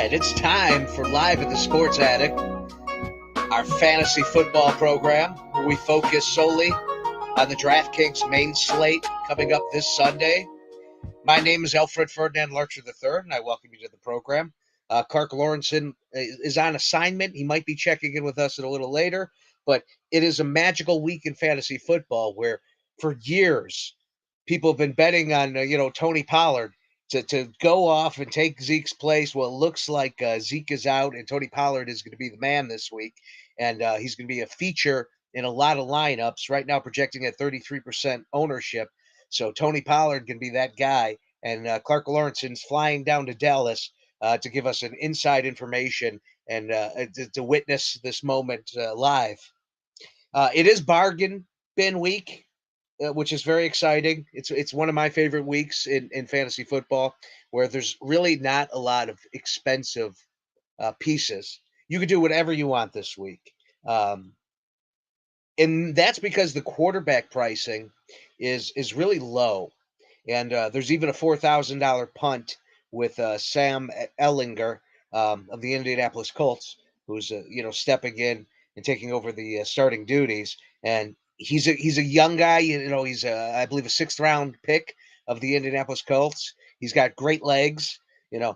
right, it's time for Live at the Sports Attic, our fantasy football program, where we focus solely on the Draft Kings Main Slate coming up this Sunday. My name is Alfred Ferdinand Larcher III, and I welcome you to the program. Clark Lorensen is on assignment. He might be checking in with us a little later, but it is a magical week in fantasy football where, for years, people have been betting on Tony Pollard to go off and take Zeke's place. Well, it looks like Zeke is out, and Tony Pollard is going to be the man this week, and he's going to be a feature in a lot of lineups. Right now, projecting at 33% ownership. So Tony Pollard can be that guy, and Clark Lorensen's flying down to Dallas to give us an inside information and to witness this moment live. It is bargain bin week, which is very exciting. It's one of my favorite weeks in fantasy football, where there's really not a lot of expensive pieces. You can do whatever you want this week. And that's because the quarterback pricing is really low, and there's even a $4,000 punt with Sam Ellinger of the Indianapolis Colts, who's stepping in and taking over the starting duties. And he's a young guy. He's I believe a sixth round pick of the Indianapolis Colts. He's got great legs.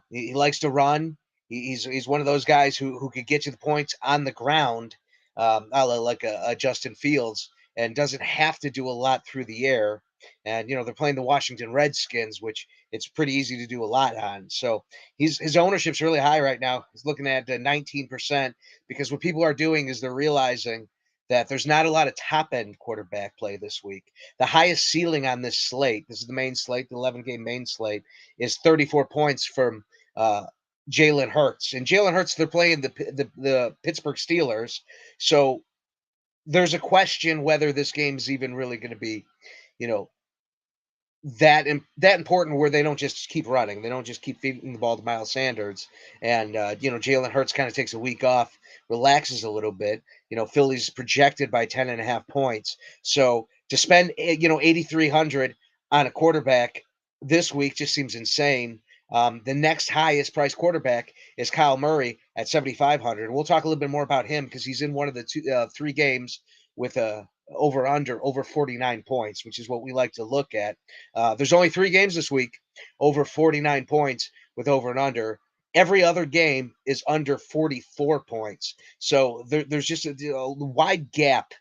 He likes to run. He's one of those guys who could get you the points on the ground, like a Justin Fields, and doesn't have to do a lot through the air. And they're playing the Washington Redskins, which it's pretty easy to do a lot on. So his ownership's really high right now. He's looking at 19%, because what people are doing is they're realizing that there's not a lot of top end quarterback play this week. The highest ceiling on this slate, this is the main slate, the 11-game main slate, is 34 points from Jalen Hurts. And Jalen Hurts, they're playing the Pittsburgh Steelers. So there's a question whether this game's even really going to be, that important, where they don't just keep running. They don't just keep feeding the ball to Miles Sanders. And, Jalen Hurts kind of takes a week off, relaxes a little bit. Philly's projected by 10.5 points. So to spend, 8,300 on a quarterback this week just seems insane. The next highest priced quarterback is Kyle Murray at 7,500. We'll talk a little bit more about him because he's in one of the three games with a over 49 points, which is what we like to look at. There's only three games this week over 49 points with over and under. Every other game is under 44 points. So there's just a wide gap,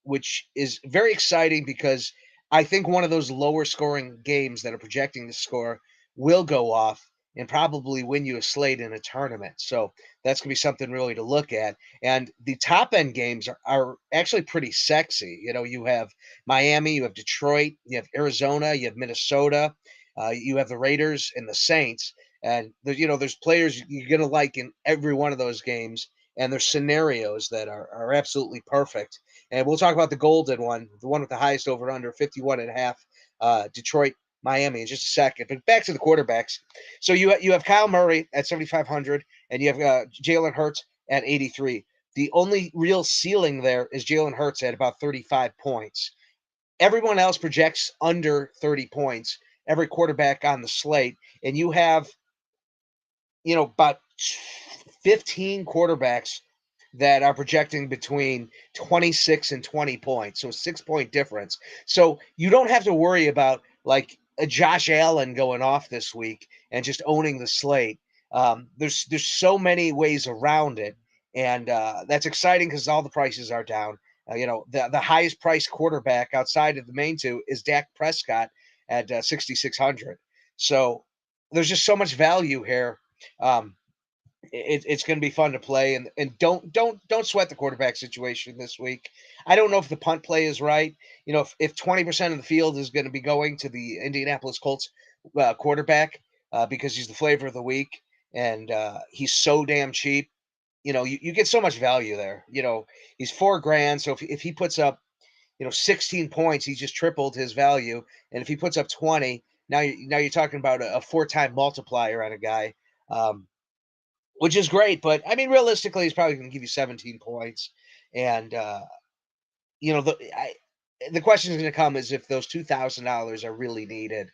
which is very exciting, because I think one of those lower scoring games that are projecting to score will go off and probably win you a slate in a tournament. So that's going to be something really to look at. And the top end games are actually pretty sexy. You have Miami, you have Detroit, you have Arizona, you have Minnesota, you have the Raiders and the Saints. And there's players you're going to like in every one of those games. And there's scenarios that are absolutely perfect. And we'll talk about the golden one, the one with the highest over under 51.5, Detroit, Miami, in just a second. But back to the quarterbacks. So you have Kyle Murray at 7,500, and you have Jalen Hurts at 83. The only real ceiling there is Jalen Hurts at about 35 points. Everyone else projects under 30 points, every quarterback on the slate. And you have, about 15 quarterbacks that are projecting between 26 and 20 points. So a 6-point difference. So you don't have to worry about like a Josh Allen going off this week and just owning the slate. There's so many ways around it. And that's exciting because all the prices are down. The highest priced quarterback outside of the main two is Dak Prescott at 6,600. So there's just so much value here. It's going to be fun to play, and don't sweat the quarterback situation this week. I don't know if the punt play is right. If 20% of the field is going to be going to the Indianapolis Colts quarterback because he's the flavor of the week, and he's so damn cheap. You get so much value there. He's $4,000, so if he puts up 16 points, he just tripled his value. And if he puts up 20, now you're talking about a 4-time multiplier on a guy. Which is great, but I mean, realistically, he's probably going to give you 17 points. And the question is going to come is if those $2,000 are really needed,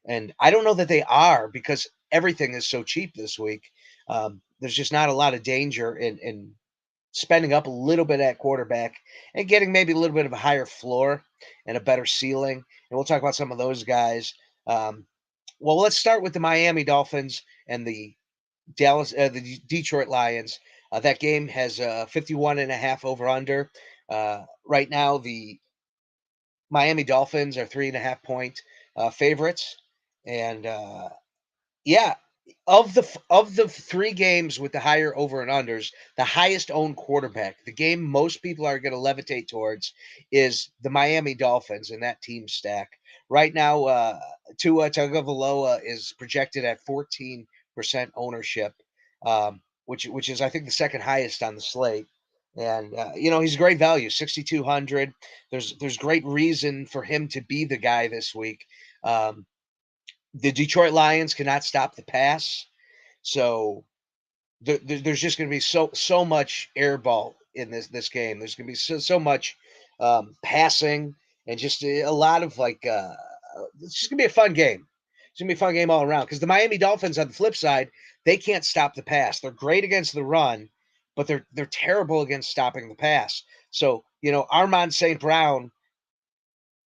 and I don't know that they are, because everything is so cheap this week. There's just not a lot of danger in spending up a little bit at quarterback and getting maybe a little bit of a higher floor and a better ceiling. And we'll talk about some of those guys. Um, well, let's start with the Miami Dolphins and the Detroit Lions. That game has 51 and a half over under. Right now, the Miami Dolphins are 3.5 point favorites, and yeah, of the three games with the higher over and unders, the highest owned quarterback, the game most people are going to levitate towards is the Miami Dolphins and that team stack. Right now, Tua Tagovailoa is projected at 14% ownership, which is I think the second highest on the slate. And he's a great value, 6,200. There's great reason for him to be the guy this week. Um, the Detroit Lions cannot stop the pass, so there's just going to be so much air ball in this game. There's going to be so much passing and just a lot of it's just going to be a fun game. It's going to be a fun game all around because the Miami Dolphins on the flip side, they can't stop the pass. They're great against the run, but they're terrible against stopping the pass. So Armand St. Brown,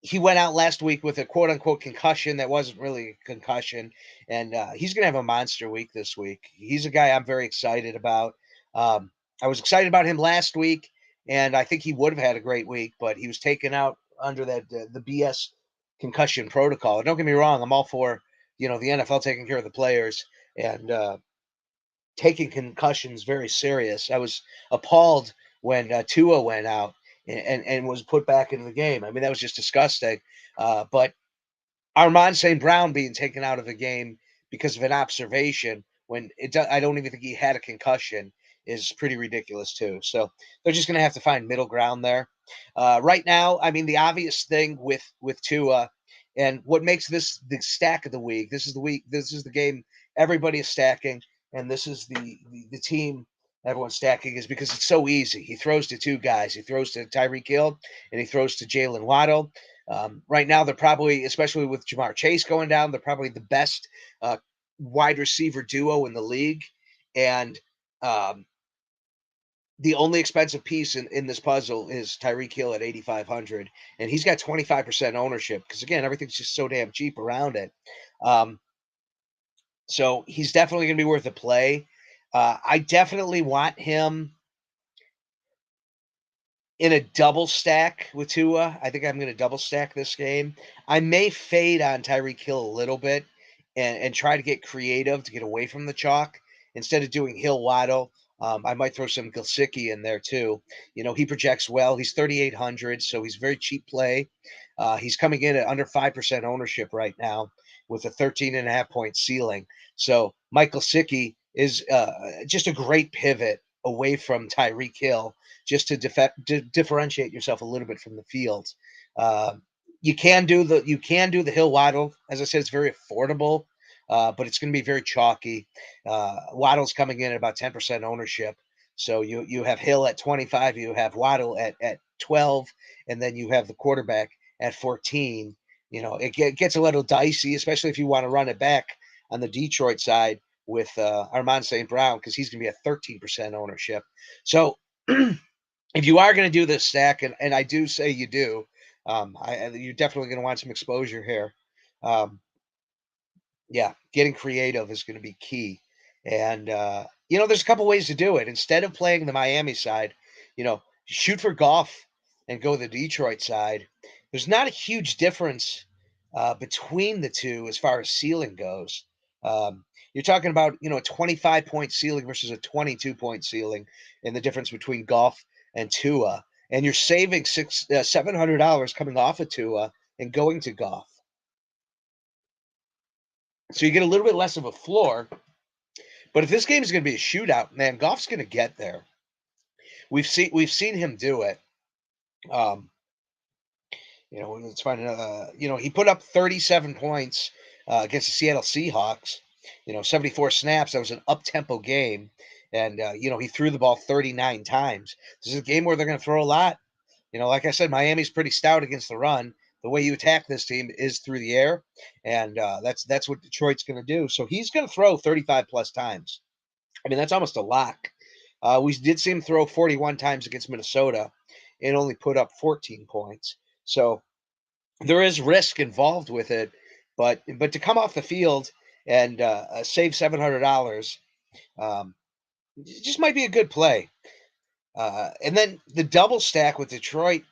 he went out last week with a quote unquote concussion that wasn't really a concussion, and he's going to have a monster week this week. He's a guy I'm very excited about. I was excited about him last week, and I think he would have had a great week, but he was taken out under that the BS concussion protocol. And don't get me wrong, I'm all for the NFL taking care of the players and taking concussions very serious. I was appalled when Tua went out and was put back into the game. I mean, that was just disgusting. But Armand St. Brown being taken out of the game because of an observation when I don't even think he had a concussion is pretty ridiculous too. So they're just going to have to find middle ground there. Right now, I mean, the obvious thing with Tua and what makes this the stack of the week. This is the week. This is the game everybody is stacking, and this is the team everyone's stacking is because it's so easy. He throws to two guys. He throws to Tyreek Hill and he throws to Jalen Waddle. Right now, they're probably, especially with Jamar Chase going down, they're probably the best wide receiver duo in the league. And um, the only expensive piece in this puzzle is Tyreek Hill at 8,500. And he's got 25% ownership because, again, everything's just so damn cheap around it. Um, so he's definitely going to be worth a play. I definitely want him in a double stack with Tua. I think I'm going to double stack this game. I may fade on Tyreek Hill a little bit and try to get creative to get away from the chalk instead of doing Hill Waddle. I might throw some Gilsicki in there too. He projects well. He's 3,800, so he's a very cheap play. He's coming in at under 5% ownership right now with a 13.5 point ceiling. So Michael Sickie is just a great pivot away from Tyreek Hill just to differentiate yourself a little bit from the field. Uh, you can do the Hill Waddle. As I said, it's very affordable, but it's going to be very chalky. Waddle's coming in at about 10% ownership. So you have Hill at 25, you have Waddle at 12, and then you have the quarterback at 14. It gets a little dicey, especially if you want to run it back on the Detroit side with Armand St. Brown because he's going to be at 13% ownership. So if you are going to do this stack, and I do say you do, you're definitely going to want some exposure here. Um, yeah, getting creative is going to be key. And, there's a couple ways to do it. Instead of playing the Miami side, shoot for golf and go the Detroit side. There's not a huge difference between the two as far as ceiling goes. You're talking about, a 25-point ceiling versus a 22-point ceiling, and the difference between golf and Tua. And you're saving $700 coming off of Tua and going to golf. So you get a little bit less of a floor. But if this game is going to be a shootout, man, Goff's going to get there. We've seen him do it. Um, let's find. He put up 37 points against the Seattle Seahawks. 74 snaps. That was an up-tempo game, and he threw the ball 39 times. This is a game where they're going to throw a lot. Like I said, Miami's pretty stout against the run. The way you attack this team is through the air, and that's what Detroit's going to do. So he's going to throw 35 plus times. I mean, that's almost a lock. We did see him throw 41 times against Minnesota and only put up 14 points. So there is risk involved with it, but to come off the field and save $700, um, just might be a good play. And then the double stack with Detroit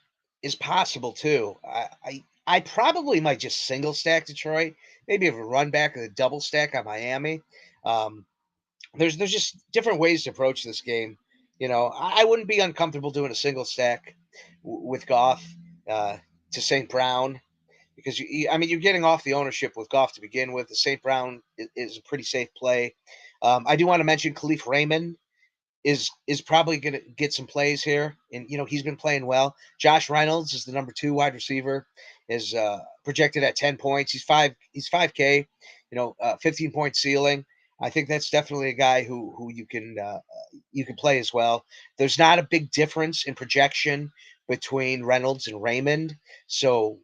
is possible too. I probably might just single stack Detroit, maybe have a run back and a double stack on Miami. Um, there's just different ways to approach this game. I wouldn't be uncomfortable doing a single stack with Goff uh, to St. Brown because I mean, you're getting off the ownership with Goff to begin with. The St. Brown is a pretty safe play. I do want to mention Khalif Raymond is probably going to get some plays here, and he's been playing well. Josh Reynolds is the number 2 wide receiver, is projected at 10 points. He's 5K, 15-point ceiling. I think that's definitely a guy who you can play as well. There's not a big difference in projection between Reynolds and Raymond, so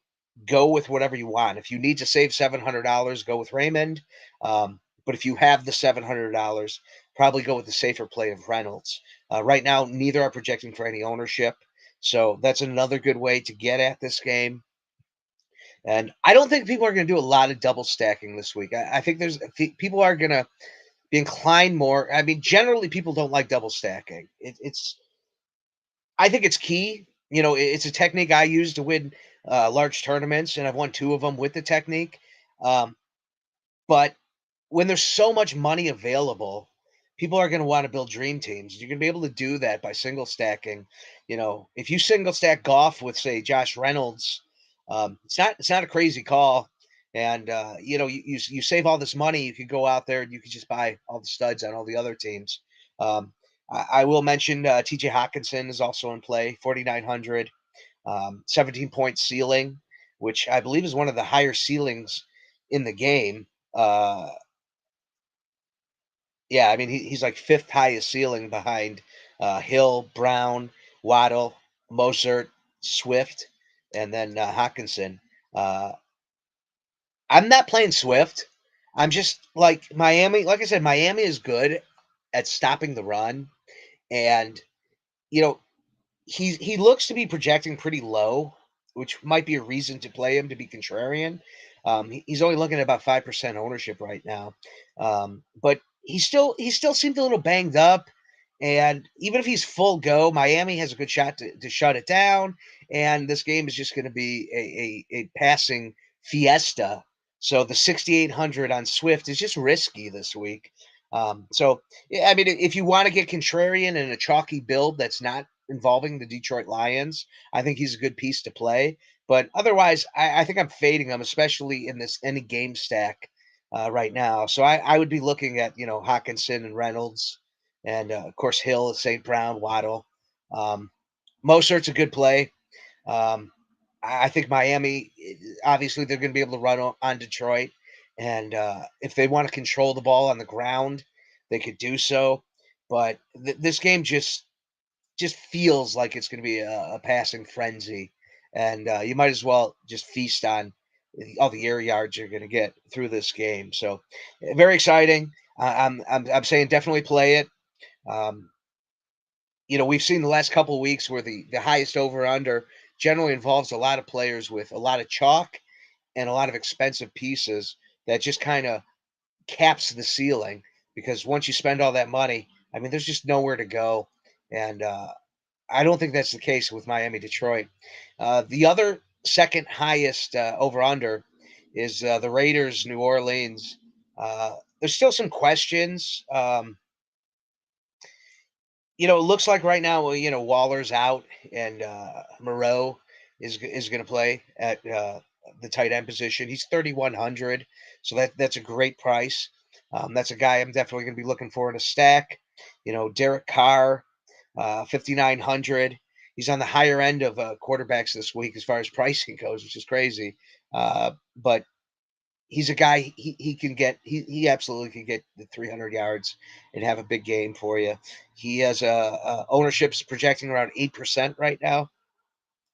go with whatever you want. If you need to save $700, go with Raymond. But if you have the $700, probably go with the safer play of Reynolds. Right now, neither are projecting for any ownership. So that's another good way to get at this game. And I don't think people are going to do a lot of double stacking this week. I think people are going to be inclined more. I mean, generally, people don't like double stacking. I think it's key. It's a technique I use to win large tournaments, and I've won 2 of them with the technique. Um, but when there's so much money available, people are going to want to build dream teams. You're going to be able to do that by single stacking. If you single stack Goff with, say, Josh Reynolds, it's not a crazy call. And you save all this money. You could go out there and you could just buy all the studs on all the other teams. I will mention TJ Hawkinson is also in play, 4,900, 17-point ceiling, which I believe is one of the higher ceilings in the game. Yeah, I mean he's like 5th highest ceiling behind Hill, Brown, Waddle, Mozart, Swift, and then Hawkinson. Uh, I'm not playing Swift. I'm just like Miami. Like I said, Miami is good at stopping the run, and you know he looks to be projecting pretty low, which might be a reason to play him to be contrarian. He's only looking at about 5% ownership right now, but he still seemed a little banged up. And even if he's full go, Miami has a good shot to shut it down. And this game is just going to be a passing fiesta. So the 6,800 on Swift is just risky this week. So yeah, I mean, if you want to get contrarian in a chalky build that's not involving the Detroit Lions, I think he's a good piece to play. But otherwise, I think I'm fading him, especially in this any game stack right now. So I would be looking at Hawkinson and Reynolds, and of course Hill, St. Brown, Waddle. Um, Mostert's a good play. Um, I think Miami, obviously, they're going to be able to run on Detroit, and if they want to control the ball on the ground, they could do so. But this game just feels like it's going to be a passing frenzy, and you might as well just feast on all the air yards you're going to get through this game. So, very exciting. I'm saying definitely play it. Um, we've seen the last couple of weeks where the highest over under generally involves a lot of players with a lot of chalk and a lot of expensive pieces that just kind of caps the ceiling because once you spend all that money, I mean, there's just nowhere to go. And I don't think that's the case with Miami Detroit. The other second highest over under is the Raiders New Orleans. There's still some questions. It looks like right now, Waller's out and Moreau is going to play at the tight end position. He's 3,100, so that's a great price. That's a guy I'm definitely going to be looking for in a stack. Derek Carr, 5,900. He's on the higher end of quarterbacks this week as far as pricing goes, which is crazy. But he's a guy he can get he absolutely can get the 300 yards and have a big game for you. He has ownership's projecting around 8% right now,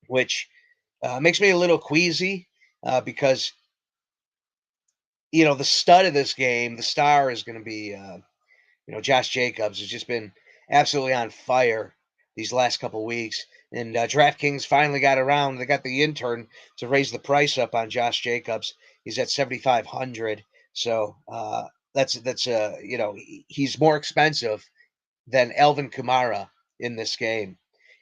which makes me a little queasy because the stud of this game, the star is going to be Josh Jacobs has just been absolutely on fire these last couple weeks. And DraftKings finally got around. They got the intern to raise the price up on Josh Jacobs. He's at 7,500. So he's more expensive than Alvin Kamara in this game,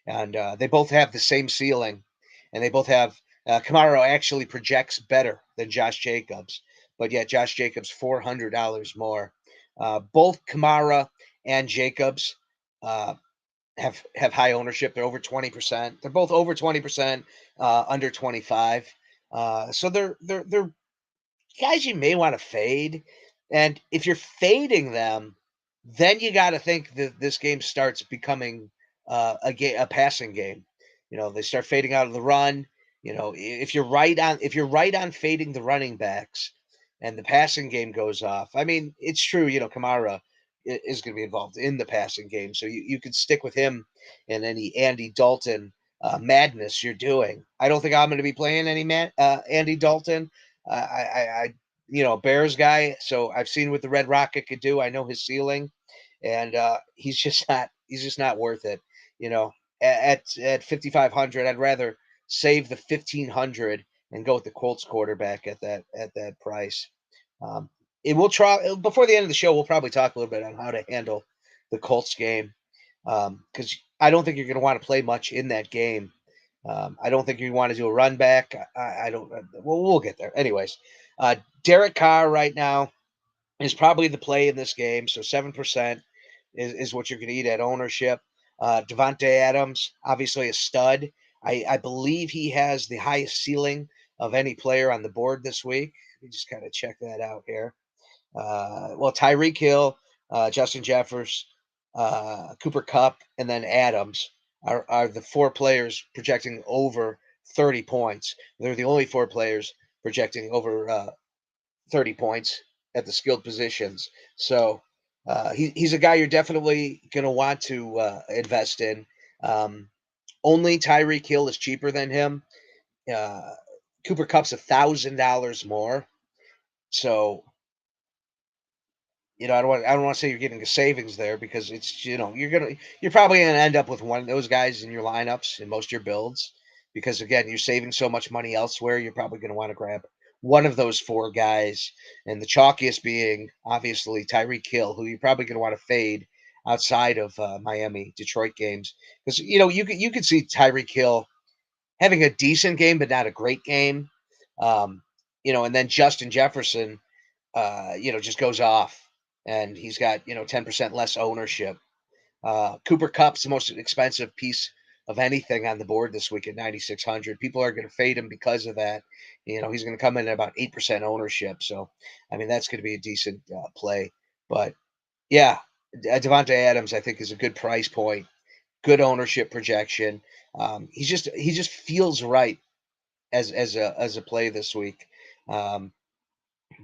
and they both have the same ceiling, and they both have Kamara actually projects better than Josh Jacobs, but yet Josh Jacobs $400 more. Both Kamara and Jacobs uh, have high ownership. They're over 20%. They're both over 20%, under 25. So they're guys you may want to fade. And if you're fading them, then you got to think that this game starts becoming a passing game. They start fading out of the run. If you're right on fading the running backs, and the passing game goes off. I mean, it's true. Kamara is going to be involved in the passing game, so you could stick with him in any Andy Dalton madness you're doing. I don't think I'm going to be playing any Andy Dalton. I Bears guy, so I've seen what the Red Rocket could do. I know his ceiling, and he's just not worth it. You know, at 5,500, I'd rather save the 1,500 and go with the Colts quarterback at that price. Um, it will try before the end of the show. We'll probably talk a little bit on how to handle the Colts game, because I don't think you're going to want to play much in that game. I don't think you want to do a run back. I don't. We'll get there. Anyways, Derek Carr right now is probably the play in this game. So 7% is what you're going to eat at ownership. Devontae Adams, obviously a stud. I believe he has the highest ceiling of any player on the board this week. Let me just kind of check that out here. Tyreek Hill, Justin Jeffers, Cooper Kupp, and then Adams are the four players projecting over 30 points. They're the only four players projecting over 30 points at the skilled positions. So he's a guy you're definitely going to want to invest in. Um, Only Tyreek Hill is cheaper than him. Uh, Cooper Cup's $1,000 more. So I don't want to say you're getting a savings there, because it's you're probably gonna end up with one of those guys in your lineups in most of your builds, because again you're saving so much money elsewhere. You're probably going to want to grab one of those four guys, and the chalkiest being obviously Tyreek Hill, who you're probably going to want to fade outside of Miami Detroit games, because you could see Tyreek Hill having a decent game but not a great game. And then Justin Jefferson just goes off, and he's got 10% less ownership. Cooper Cup's the most expensive piece of anything on the board this week at 9,600. People are going to fade him because of that. He's going to come in at about 8% ownership. So, I mean, that's going to be a decent play. But yeah, Devontae Adams, I think, is a good price point, good ownership projection. He just feels right as a play this week. Um,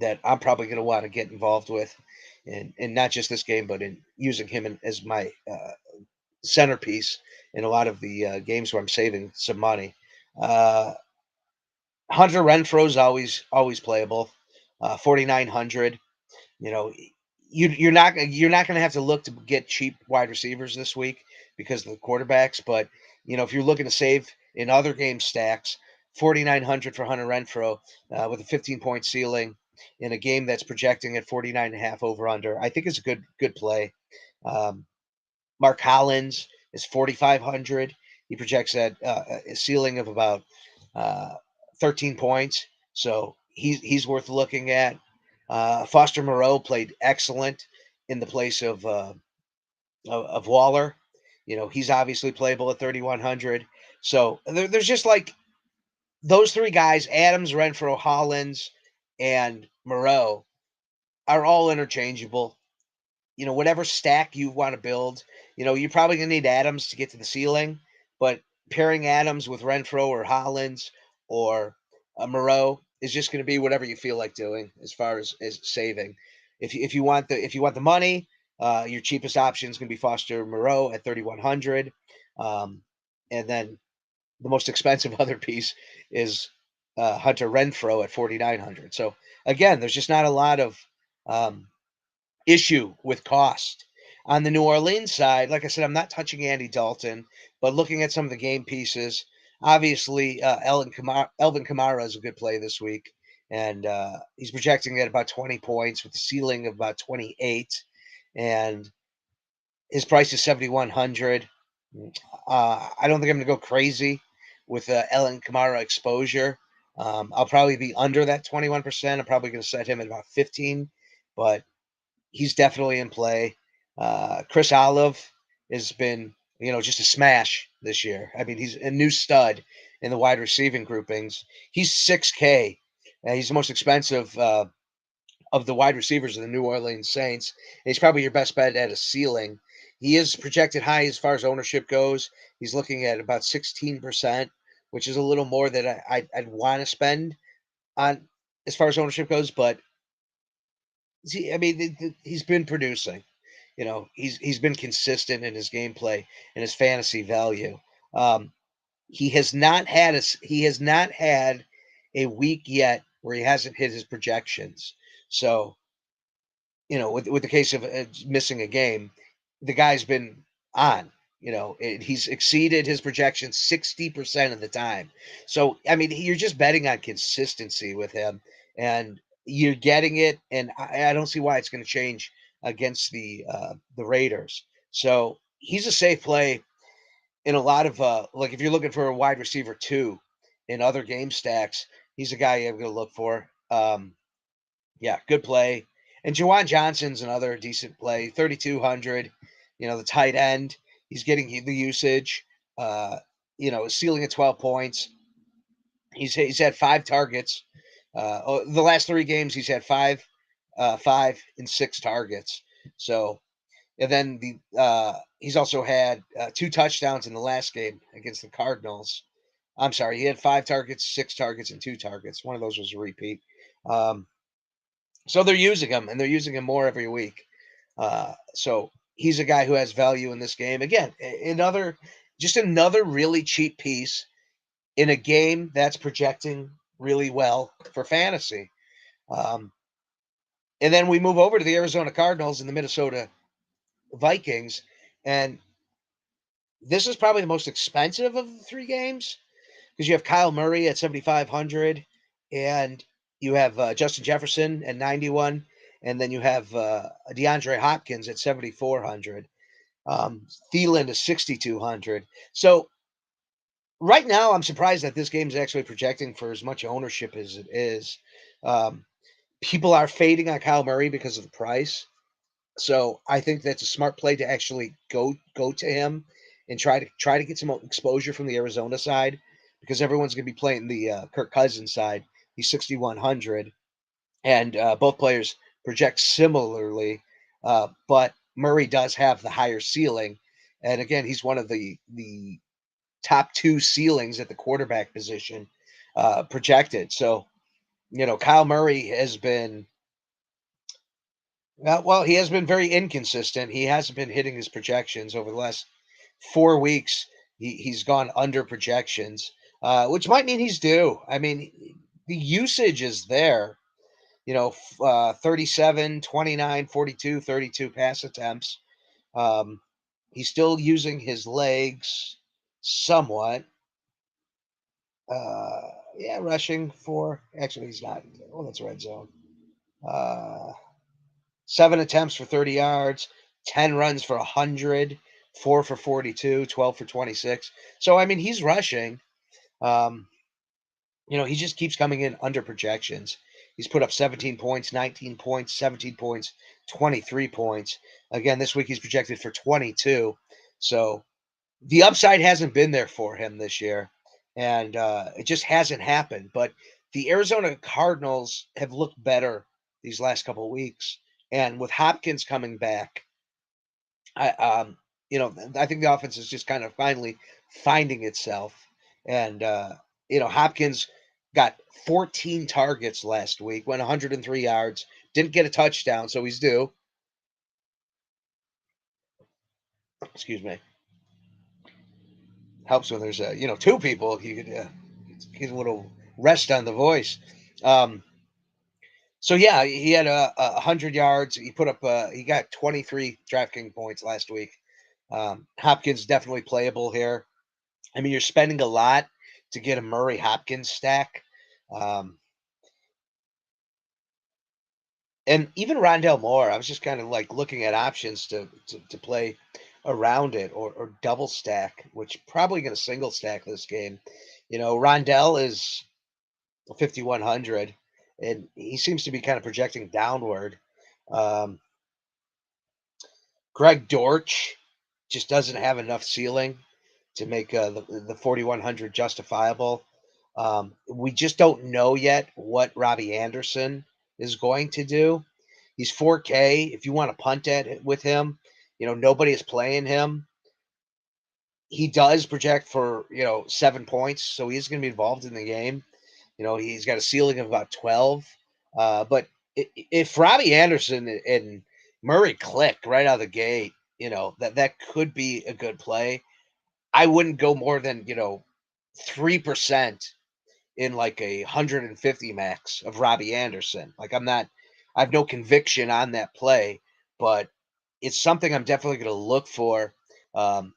that I'm probably going to want to get involved with, and not just this game, but in using him as my centerpiece in a lot of the games where I'm saving some money. Uh, Hunter Renfro is always playable. 4,900. You know, you're not going to have to look to get cheap wide receivers this week because of the quarterbacks. But if you're looking to save in other game stacks, 4,900 for Hunter Renfro with a 15-point ceiling in a game that's projecting at 49.5 over under, I think is a good play. Um, Mark Hollins is 4,500. He projects at a ceiling of about uh, 13 points, so he's worth looking at. Foster Moreau played excellent in the place of Waller. He's obviously playable at 3,100. So there's just like those three guys: Adams, Renfro, Hollins, and Moreau are all interchangeable. Whatever stack you want to build, you're probably going to need Adams to get to the ceiling, but pairing Adams with Renfro or Hollins or Moreau is just going to be whatever you feel like doing as far as saving. If you want the money, your cheapest option is going to be Foster Moreau at 3,100, and then the most expensive other piece is Hunter Renfro at 4,900. So again, there's just not a lot of um, issue with cost On the New Orleans side, like I said, I'm not touching Andy Dalton, but looking at some of the game pieces, obviously Elvin Kamara is a good play this week, and he's projecting at about 20 points with a ceiling of about 28, and his price is 7,100. I don't think I'm going to go crazy with Elvin Kamara exposure. I'll probably be under that 21%. I'm probably going to set him at about 15, but he's definitely in play. Chris Olive has been, just a smash this year. I mean, he's a new stud in the wide receiving groupings. He's 6K. He's the most expensive of the wide receivers of the New Orleans Saints. And he's probably your best bet at a ceiling. He is projected high as far as ownership goes. He's looking at about 16%, which is a little more than I'd want to spend on as far as ownership goes. But see, I mean, he's been producing. He's been consistent in his gameplay and his fantasy value. Um, he has not had a week yet where he hasn't hit his projections. So with the case of missing a game, the guy's been on. He's exceeded his projections 60% of the time. So I mean, you're just betting on consistency with him, and you're getting it. And I don't see why it's going to change against the Raiders. So he's a safe play in a lot of like if you're looking for a wide receiver too in other game stacks, he's a guy I'm going to look for. Yeah, good play. And Jawan Johnson's another decent play. 3,200. The tight end. He's getting the usage. Ceiling at 12 points. He's had 5 targets. The last 3 games, he's had 5 and 6 targets. So, and then he's also had 2 touchdowns in the last game against the Cardinals. I'm sorry, he had 5 targets, 6 targets, and 2 targets. One of those was a repeat. So they're using him, and they're using him more every week. So he's a guy who has value in this game. Again, another really cheap piece in a game that's projecting really well for fantasy. Um, and then we move over to the Arizona Cardinals and the Minnesota Vikings, and this is probably the most expensive of the 3 games because you have Kyle Murray at 7,500, and you have Justin Jefferson at 91, and then you have DeAndre Hopkins at 7,400. Thielen is 6,200. So right now, I'm surprised that this game is actually projecting for as much ownership as it is. Um, People are fading on Kyle Murray because of the price. So I think that's a smart play to actually go to him and try to get some exposure from the Arizona side because everyone's going to be playing the Kirk Cousins side. He's 6,100, and both players project similarly, but Murray does have the higher ceiling, and again, he's one of the top 2 ceilings at the quarterback position projected. So Kyle Murray has been well, he has been very inconsistent. He hasn't been hitting his projections over the last 4 weeks. He's gone under projections, which might mean he's due. I mean, the usage is there. 37, 29, 42, 32 pass attempts. Um, he's still using his legs somewhat. Yeah, rushing for. Actually, he's not. Oh, that's red zone. Uh, 7 attempts for 30 yards, 10 runs for 100, 4 for 42, 12 for 26. So, I mean, he's rushing. Um, he just keeps coming in under projections. He's put up 17 points, 19 points, 17 points, 23 points. Again, this week he's projected for 22. So the upside hasn't been there for him this year, and it just hasn't happened. But the Arizona Cardinals have looked better these last couple of weeks, and with Hopkins coming back, I I think the offense is just kind of finally finding itself, and Hopkins got 14 targets last week, went 103 yards, didn't get a touchdown, so he's due. Excuse me. Helps when there's 2 people. You could get a little rest on the voice. Um, So yeah, he had a 100 yards. He put up he got 23 DraftKings points last week. Hopkins definitely playable here. I mean, you're spending a lot to get a Murray Hopkins stack. Um, and even Rondell Moore, I was just kind of like looking at options to play around it or double stack, which probably going to single stack this game. Rondell is 5,100, and he seems to be kind of projecting downward. Um, Greg Dortch just doesn't have enough ceiling to make the 4,100 justifiable. We just don't know yet what Robbie Anderson is going to do. He's 4K. If you want to punt at with him, nobody is playing him. He does project for 7 points, so he's going to be involved in the game. He's got a ceiling of about 12. But if Robbie Anderson and Murray click right out of the gate, that could be a good play. I wouldn't go more than 3% in like 150 max of Robbie Anderson. Like I have no conviction on that play, but it's something I'm definitely going to look for. Um,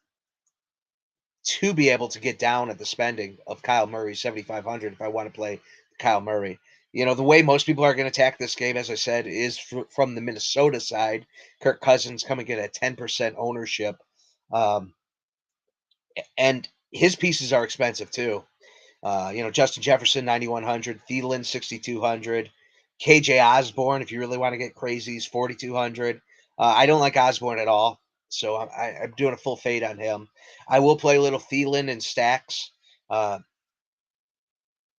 to be able to get down at the spending of Kyle Murray 7,500 if I want to play Kyle Murray. The way most people are going to attack this game, as I said, is from the Minnesota side. Kirk Cousins coming in at 10% ownership. Um, and his pieces are expensive too. Justin Jefferson, 9,100, Thielen, 6,200, KJ Osborne, if you really want to get crazy, is 4,200. I don't like Osborne at all, so I'm doing a full fade on him. I will play a little Thielen in stacks. Uh,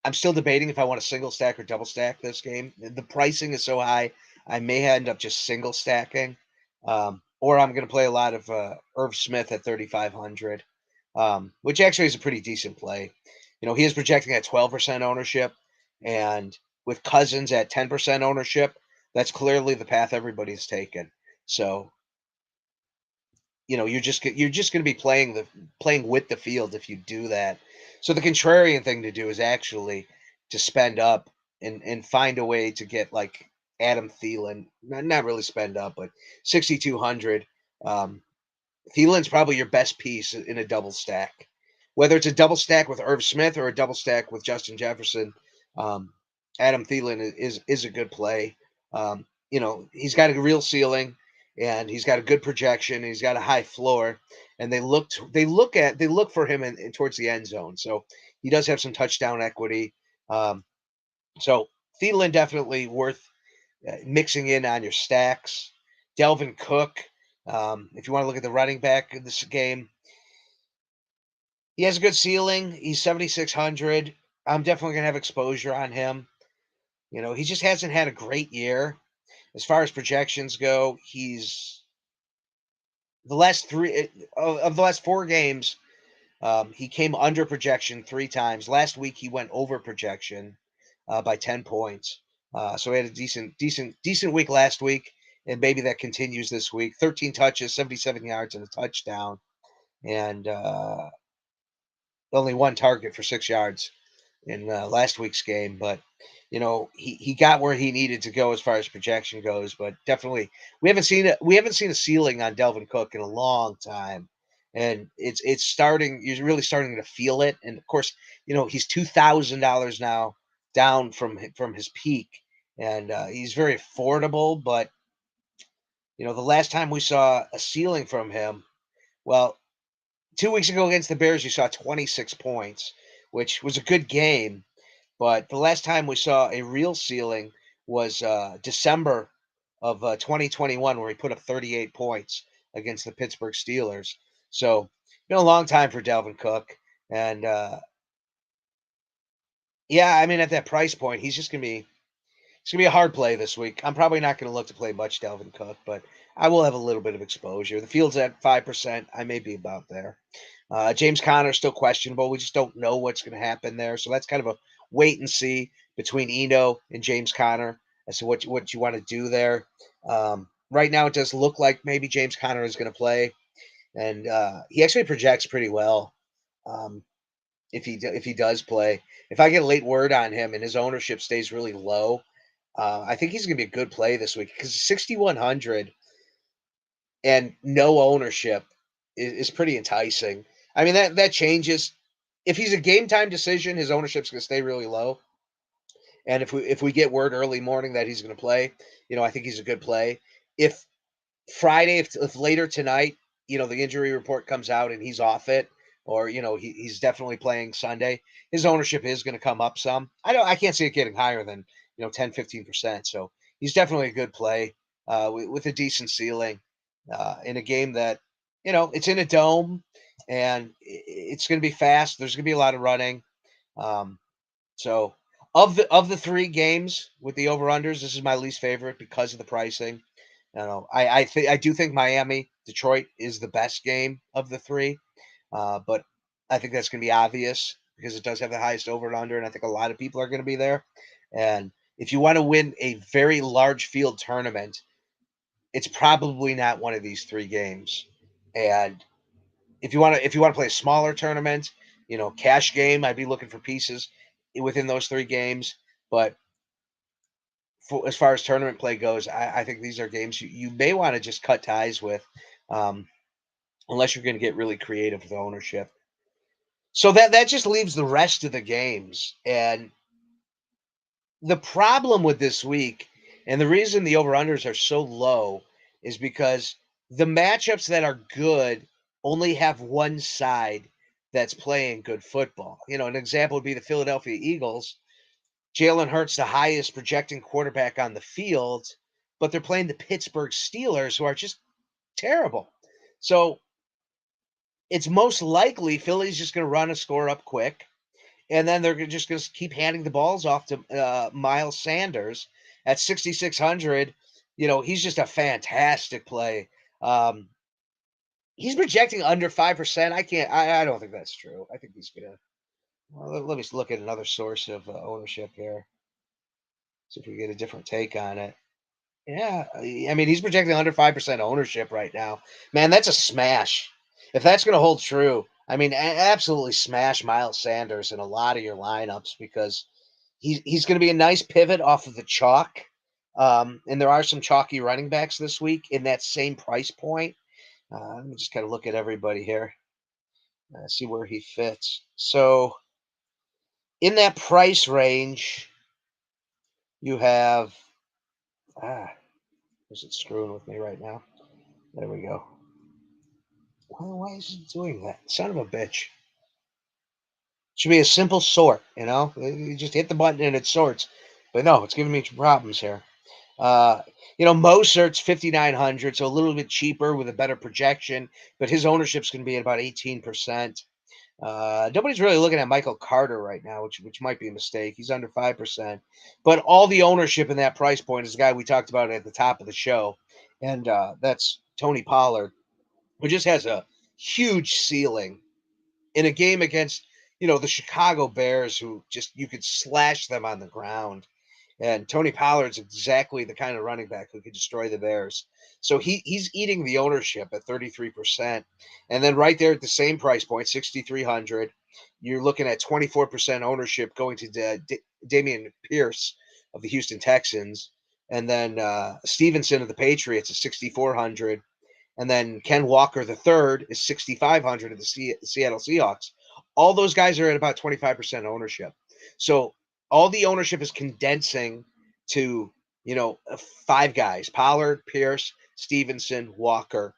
I'm still debating if I want to single stack or double stack this game. The pricing is so high, I may end up just single stacking, or I'm going to play a lot of Irv Smith at 3,500, which actually is a pretty decent play. He is projecting at 12% ownership, and with Cousins at 10% ownership, that's clearly the path everybody's taken. So you're just going to be playing with the field if you do that. So the contrarian thing to do is actually to spend up and find a way to get like Adam Thielen, not really spend up, but 6,200. Um, Thielen's probably your best piece in a double stack, whether it's a double stack with Irv Smith or a double stack with Justin Jefferson. Um, Adam Thielen is a good play. He's got a real ceiling, and he's got a good projection. And he's got a high floor, and they look for him in towards the end zone. So he does have some touchdown equity. Um, so Thielen definitely worth mixing in on your stacks. Delvin Cook, if you want to look at the running back in this game, he has a good ceiling. He's 7,600. I'm definitely gonna have exposure on him. He just hasn't had a great year as far as projections go. He's the last three of the last 4 games. He came under projection 3 times. Last week he went over projection by 10 points. So he had a decent week last week, and maybe that continues this week. 13 touches, 77 yards, and a touchdown, and only one target for 6 yards in last week's game. But he got where he needed to go as far as projection goes. But definitely, we haven't seen a ceiling on Delvin Cook in a long time, and it's starting. You're really starting to feel it. And of course, he's $2,000 now down from his peak, and he's very affordable. But the last time we saw a ceiling from him, well, 2 weeks ago against the Bears, you saw 26 points, which was a good game. But the last time we saw a real ceiling was December of 2021, where he put up 38 points against the Pittsburgh Steelers. So, been a long time for Dalvin Cook. And yeah, I mean, at that price point, it's gonna be a hard play this week. I'm probably not gonna look to play much Dalvin Cook, but I will have a little bit of exposure. The field's at 5%. I may be about there. James Conner still questionable. We just don't know what's going to happen there. So that's kind of a wait and see between Eno and James Conner as to what you want to do there. Right now, it does look like maybe James Conner is going to play, and he actually projects pretty well. Um, if he does play, if I get late word on him and his ownership stays really low, I think he's going to be a good play this week because 6,100 and no ownership is pretty enticing. I mean that changes. If he's a game time decision, his ownership's going to stay really low. And if we get word early morning that he's going to play, I think he's a good play. If Friday, if later tonight, the injury report comes out and he's off it, or he's definitely playing Sunday, his ownership is going to come up some. I can't see it getting higher than 10-15%. So he's definitely a good play with a decent ceiling in a game that it's in a dome and it's going to be fast. There's going to be a lot of running. Um, so of the three games with the over unders, this is my least favorite because of the pricing. I do think Miami Detroit is the best game of the three, but I think that's going to be obvious because it does have the highest over and under, and I think a lot of people are going to be there. And if you want to win a very large field tournament, it's probably not one of these three games. And if you want to play a smaller tournament, cash game, I'd be looking for pieces within those three games. But as far as tournament play goes, I think these are games you may want to just cut ties with, um, unless you're going to get really creative with ownership. So that just leaves the rest of the games. And the problem with this week, and the reason the over unders are so low, is because the matchups that are good only have one side that's playing good football. An example would be the Philadelphia Eagles. Jalen Hurts, the highest projecting quarterback on the field, but they're playing the Pittsburgh Steelers, who are just terrible. So it's most likely Philly's just going to run a score up quick, and then they're just going to keep handing the balls off to Miles Sanders at 6,600. He's just a fantastic play. Um, he's projecting under 5%. I don't think that's true. I think he's going to. Well, let me look at another source of ownership here. See if we get a different take on it. Yeah, I mean, he's projecting under 5% ownership right now. Man, that's a smash. If that's going to hold true, I mean, absolutely smash Miles Sanders in a lot of your lineups because he's going to be a nice pivot off of the chalk. And there are some chalky running backs this week in that same price point. Let me just kind of look at everybody here, see where he fits. So in that price range, you have is it screwing with me right now? There we go. Why is it doing that? Son of a bitch. Should be a simple sort, You just hit the button and it sorts. But no, it's giving me problems here. Uh, Mosert's 5,900, so a little bit cheaper with a better projection, but his ownership's going to be at about 18%. Nobody's really looking at Michael Carter right now, which might be a mistake. He's under 5%. But all the ownership in that price point is the guy we talked about at the top of the show, and that's Tony Pollard, who just has a huge ceiling in a game against the Chicago Bears, who just you could slash them on the ground. And Tony Pollard's exactly the kind of running back who could destroy the Bears. So he's eating the ownership at 33%. And then right there at the same price point, 6,300, you're looking at 24% ownership going to Damian Pierce of the Houston Texans. And then Stevenson of the Patriots is 6,400. And then Ken Walker the third is 6,500 of the Seattle Seahawks. All those guys are at about 25% ownership. So all the ownership is condensing to five guys: Pollard, Pierce, Stevenson, Walker.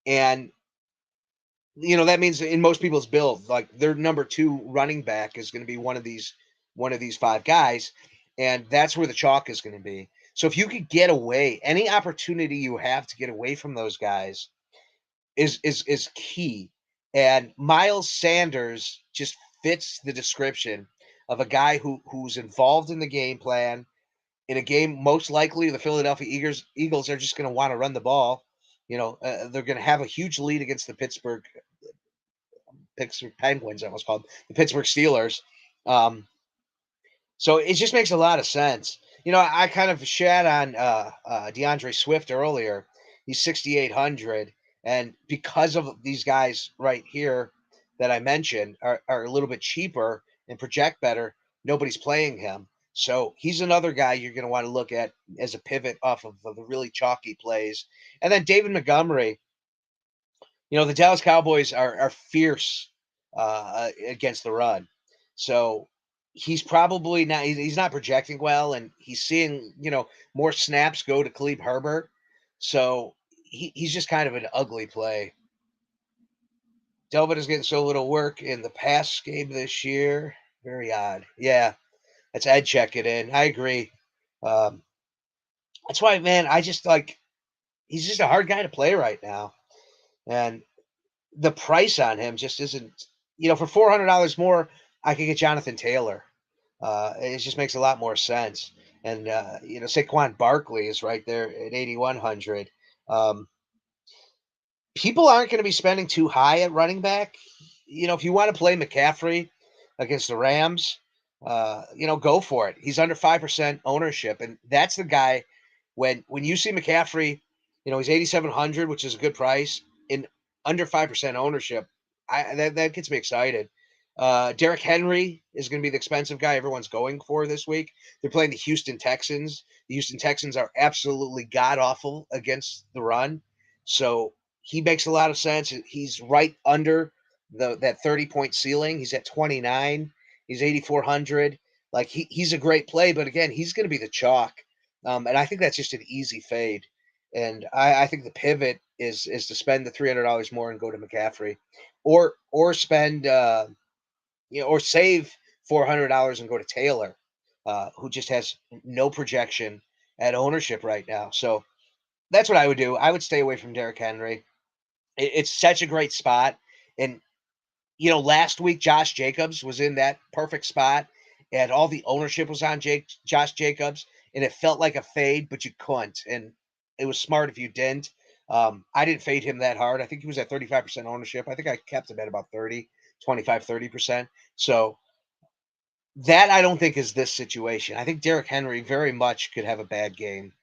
And that means in most people's build, like their number two running back is going to be one of these five guys, and that's where the chalk is going to be. So if you could get away, any opportunity you have to get away from those guys is key. And Miles Sanders just fits the description of a guy who's involved in the game plan in a game. Most likely, the Philadelphia Eagles are just going to want to run the ball. They're going to have a huge lead against the Pittsburgh Penguins. I almost called the Pittsburgh Steelers. Um, so it just makes a lot of sense. I kind of shat on DeAndre Swift earlier. He's 6,800, and because of these guys right here that I mentioned are a little bit cheaper and project better, nobody's playing him. So he's another guy you're going to want to look at as a pivot off of the really chalky plays. And then David Montgomery, the Dallas Cowboys are fierce against the run. So he's probably not he's not projecting well, and he's seeing more snaps go to Khalib Herbert. So he's just kind of an ugly play. Delvin is getting so little work in the pass game this year. Very odd. Yeah, that's Ed checking in. I agree. Um, that's why, man. I just like he's just a hard guy to play right now, and the price on him just isn't. For $400 more, I could get Jonathan Taylor. It just makes a lot more sense. And Saquon Barkley is right there at 8,100. Um, People aren't going to be spending too high at running back. If you want to play McCaffrey against the Rams, go for it. He's under 5% ownership, and that's the guy. When you see McCaffrey, he's 8,700, which is a good price, in under 5% ownership. That gets me excited. Derrick Henry is going to be the expensive guy everyone's going for this week. They're playing the Houston Texans. The Houston Texans are absolutely god awful against the run, so he makes a lot of sense. He's right under that 30-point ceiling. He's at 29. He's 8,400. Like he's a great play, but again, he's going to be the chalk, and I think that's just an easy fade. And I think the pivot is to spend the $300 more and go to McCaffrey, or spend or save $400 and go to Taylor, who just has no projection at ownership right now. So that's what I would do. I would stay away from Derrick Henry. It's such a great spot. And, last week, Josh Jacobs was in that perfect spot, and all the ownership was on Josh Jacobs, and it felt like a fade, but you couldn't. And it was smart if you didn't. I didn't fade him that hard. I think he was at 35% ownership. I think I kept him at about 30%. So that I don't think is this situation. I think Derrick Henry very much could have a bad game.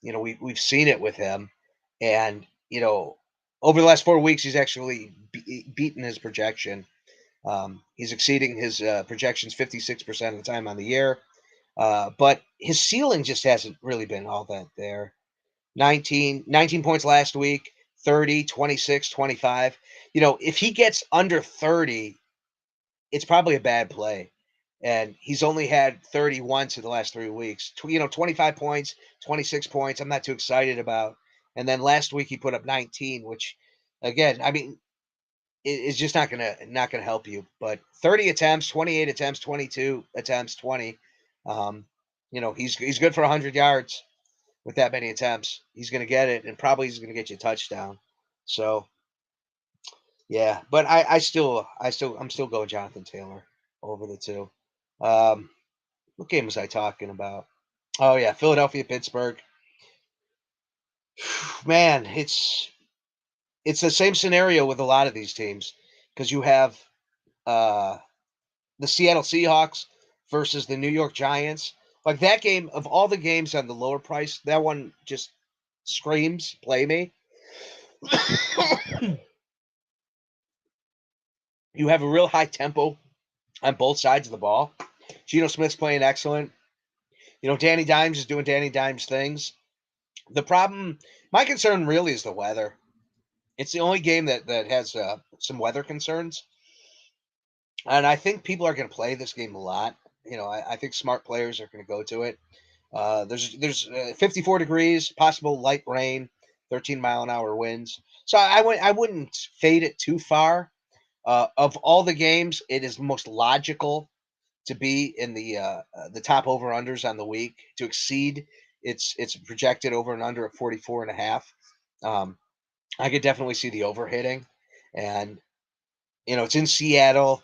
We've seen it with him, and over the last 4 weeks, he's actually beaten his projection. He's exceeding his projections 56% of the time on the year, but his ceiling just hasn't really been all that there. 19 points last week, 30, 26, 25. If he gets under 30, it's probably a bad play. And he's only had 30 once in the last 3 weeks. 25 points, 26 points. I'm not too excited about. And then last week he put up 19, which, again, I mean, is just not gonna help you. But 30 attempts, 28 attempts, 22 attempts, 20. He's good for 100 yards with that many attempts. He's gonna get it, and probably he's gonna get you a touchdown. So yeah, but I'm still going Jonathan Taylor over the two. Um, what game was I talking about? Oh yeah, Philadelphia, Pittsburgh. Man, it's the same scenario with a lot of these teams because you have uh, the Seattle Seahawks versus the New York Giants. Like that game of all the games on the lower price, that one just screams play me. You have a real high tempo on both sides of the ball. Geno Smith's playing excellent. Danny Dimes is doing Danny Dimes things. The problem, my concern really is the weather. It's the only game that has some weather concerns, and I think people are going to play this game a lot. I think smart players are going to go to it. There's 54 degrees, possible light rain, 13-mile-an-hour winds. So I wouldn't fade it too far. Of all the games, it is most logical to be in the top over unders on the week to exceed its projected over and under at 44 and a half. I could definitely see the over hitting, and it's in Seattle.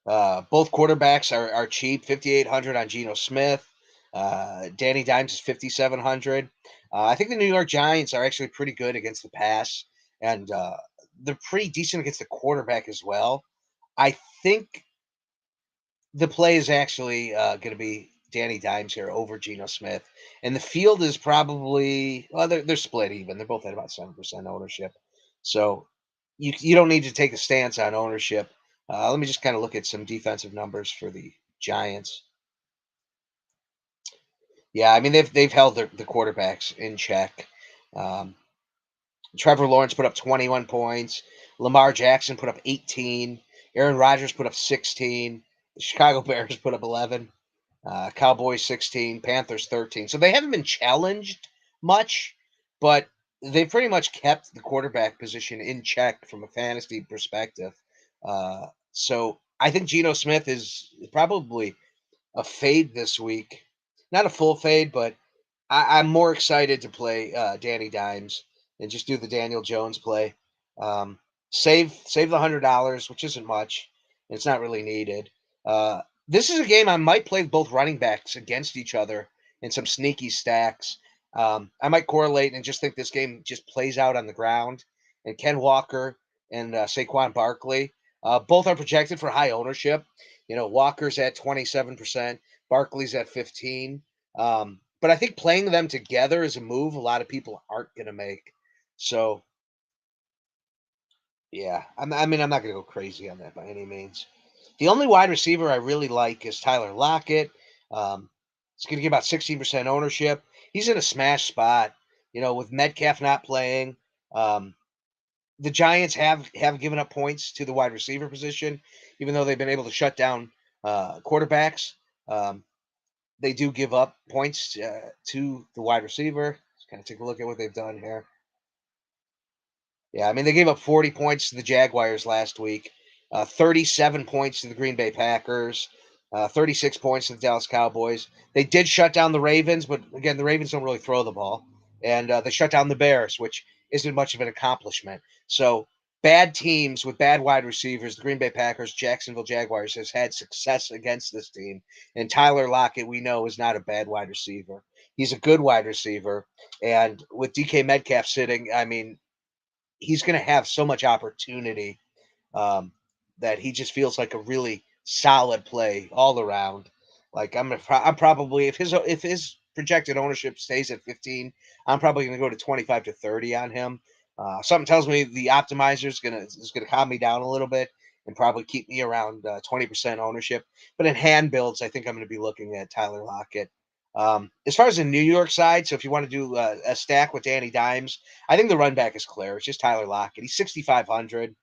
Both quarterbacks are cheap, 5,800 on Geno Smith. Danny Dimes is 5,700. I think the New York Giants are actually pretty good against the pass, and they're pretty decent against the quarterback as well. I think the play is actually going to be Danny Dimes here over Geno Smith, and the field is probably they're split even. They're both at about 7% ownership, so you don't need to take a stance on ownership. Let me just kind of look at some defensive numbers for the Giants. Yeah, I mean they've held the quarterbacks in check. Um, Trevor Lawrence put up 21 points. Lamar Jackson put up 18. Aaron Rodgers put up 16. The Chicago Bears put up 11. Cowboys 16. Panthers 13. So they haven't been challenged much, but they pretty much kept the quarterback position in check from a fantasy perspective. So I think Geno Smith is probably a fade this week. Not a full fade, but I'm more excited to play Danny Dimes and just do the Daniel Jones play. Um, save the $100, which isn't much. And it's not really needed. Uh, this is a game I might play both running backs against each other in some sneaky stacks. I might correlate and just think this game just plays out on the ground. And Ken Walker and Saquon Barkley both are projected for high ownership. Walker's at 27%, Barkley's at 15. But I think playing them together is a move a lot of people aren't going to make. So, yeah, I mean, I'm not going to go crazy on that by any means. The only wide receiver I really like is Tyler Lockett. He's going to get about 16% ownership. He's in a smash spot, with Metcalf not playing. Um, the Giants have given up points to the wide receiver position, even though they've been able to shut down quarterbacks. Um, they do give up points to the wide receiver. Let's kind of take a look at what they've done here. Yeah, I mean, they gave up 40 points to the Jaguars last week, 37 points to the Green Bay Packers, 36 points to the Dallas Cowboys. They did shut down the Ravens, but again, the Ravens don't really throw the ball. And they shut down the Bears, which isn't much of an accomplishment. So, bad teams with bad wide receivers, the Green Bay Packers, Jacksonville Jaguars, has had success against this team. And Tyler Lockett, we know, is not a bad wide receiver. He's a good wide receiver. And with DK Metcalf sitting, I mean, he's going to have so much opportunity um, that he just feels like a really solid play all around. Like I'm probably if his projected ownership stays at 15, I'm probably going to go to 25 to 30 on him. Something tells me the optimizer is gonna calm me down a little bit and probably keep me around 20% ownership. But in hand builds, I think I'm going to be looking at Tyler Lockett. As far as the New York side, so if you want to do a stack with Danny Dimes, I think the run back is clear. It's just Tyler Lockett. He's 6,500.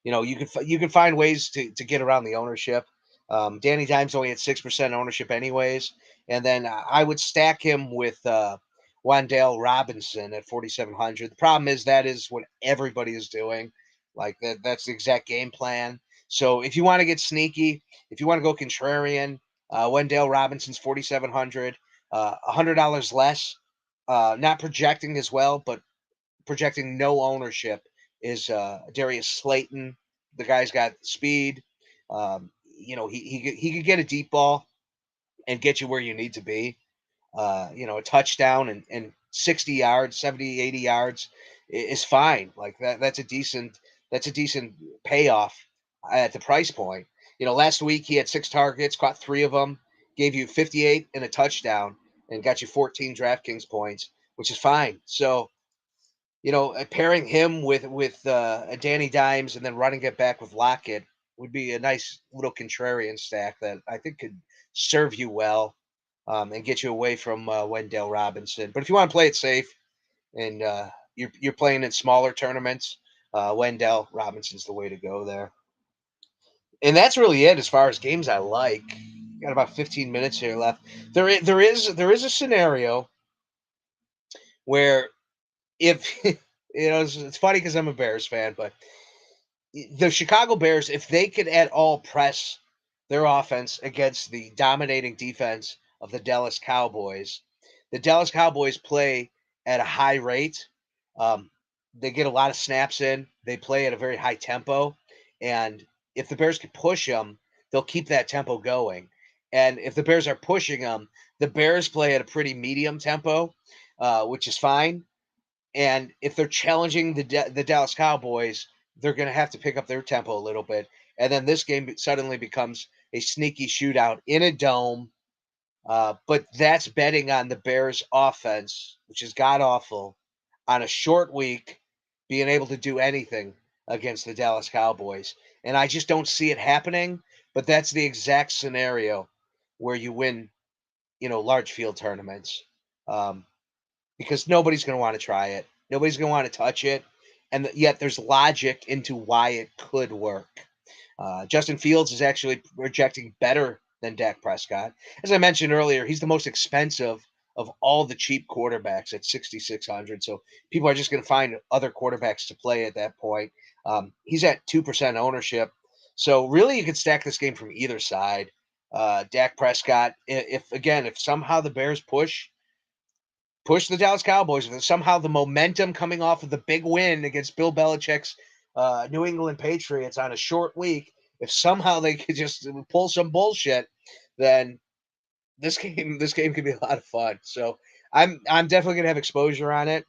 You can find ways to get around the ownership. Danny Dimes only at 6% ownership, anyways, and then I would stack him with Wan'Dale Robinson at 4,700. The problem is that is what everybody is doing. Like that's the exact game plan. So if you want to get sneaky, if you want to go contrarian, Wendell Robinson's 4,700, $100 less. Not projecting as well, but projecting no ownership is Darius Slayton. The guy's got speed. He could get a deep ball and get you where you need to be. A touchdown and 60 yards, 70, 80 yards is fine. Like that's a decent payoff at the price point. Last week he had 6 targets, caught 3 of them, gave you 58 and a touchdown, and got you 14 DraftKings points, which is fine. So pairing him with a Danny Dimes and then running it back with Lockett would be a nice little contrarian stack that I think could serve you well and get you away from Wendell Robinson. But if you want to play it safe and you're playing in smaller tournaments, Wendell Robinson's the way to go there. And that's really it as far as games I like. Got about 15 minutes here left. There is a scenario where if it's funny because I'm a Bears fan, but the Chicago Bears, if they could at all press their offense against the dominating defense of the Dallas Cowboys play at a high rate. Um, they get a lot of snaps in. They play at a very high tempo, and if the Bears can push them, they'll keep that tempo going. And if the Bears are pushing them, the Bears play at a pretty medium tempo, which is fine. And if they're challenging the Dallas Cowboys, they're going to have to pick up their tempo a little bit. And then this game suddenly becomes a sneaky shootout in a dome. But that's betting on the Bears' offense, which is god awful, on a short week, being able to do anything against the Dallas Cowboys. And I just don't see it happening. But that's the exact scenario where you win large field tournaments, um, because nobody's going to want to try it. Nobody's going to want to touch it, and yet there's logic into why it could work. Justin Fields is actually projecting better than Dak Prescott. As I mentioned earlier, he's the most expensive of all the cheap quarterbacks at 6,600. So people are just going to find other quarterbacks to play at that point. He's at 2% ownership. So really, you could stack this game from either side. Dak Prescott, if somehow the Bears push the Dallas Cowboys, and somehow the momentum coming off of the big win against Bill Belichick's New England Patriots on a short week, if somehow they could just pull some bullshit, then this game could be a lot of fun. So I'm definitely gonna have exposure on it.